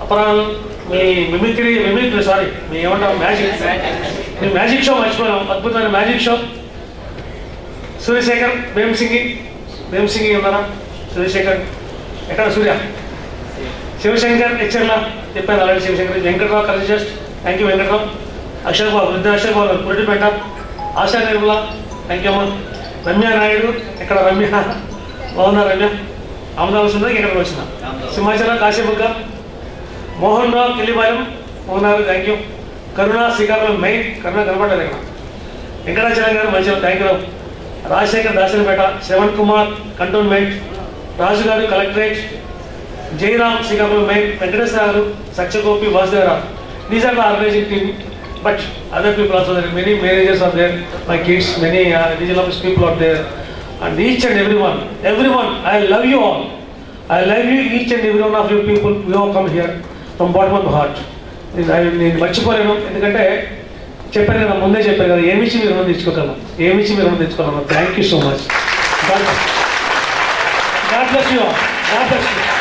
అప్పారావు మీ మిమిక్రీ సారీ మీ ఏమంటారు మీ మ్యాజిక్ షో మర్చిపోయాం, అద్భుతమైన మ్యాజిక్ షో. సూర్యశేఖర్ భీమసింగి ఉన్నారా? సూర్యశేఖర్ ఎక్కడ? సూర్య శివశంకర్ హెచ్చర్ల చెప్పాను అలాంటి Shivashankar. Venkatarao collectors, thank you Venkatarao. Ashok Babu, వృద్ధ అశోక్ బాబు పురిటిపేట. ఆశా నిర్మల, థ్యాంక్ యూ అమ్మ. రమ్య నాయుడు, ఎక్కడ రమ్య? బాగున్నా రమ్య? అమదాబాద్ ఉన్నది, ఇక్కడికి వచ్చిన. సింహాచలం కాశీబుగ్గ. మోహన్ రావు కిల్లిపాలెం ఉన్నారు, thank you. Karuna Srikakulam main, Karuna కనపడలేదు ఇక్కడ. వెంకటాచలం గారు మంచిగా, thank you. Rajasekhar Dasaripeta. Shravan Kumar cantonment. Raju garu collectorate. Jayaram Srikakulam main. Venkateswara garu, Satyagopi, Vasudevarao. These are the organising team. But other people also there, many managers are there, my kids, many regional office people are there. And each and everyone, I love you all. I love you, each and every one of you people who have come here from bottom of the heart. నేను మర్చిపోలేను, ఎందుకంటే చెప్పాను కదా, ముందే చెప్పాను కదా, ఏమిచ్చి మీరు రుణం తెచ్చుకోగలను. Thank you so much. God bless you all. God bless you.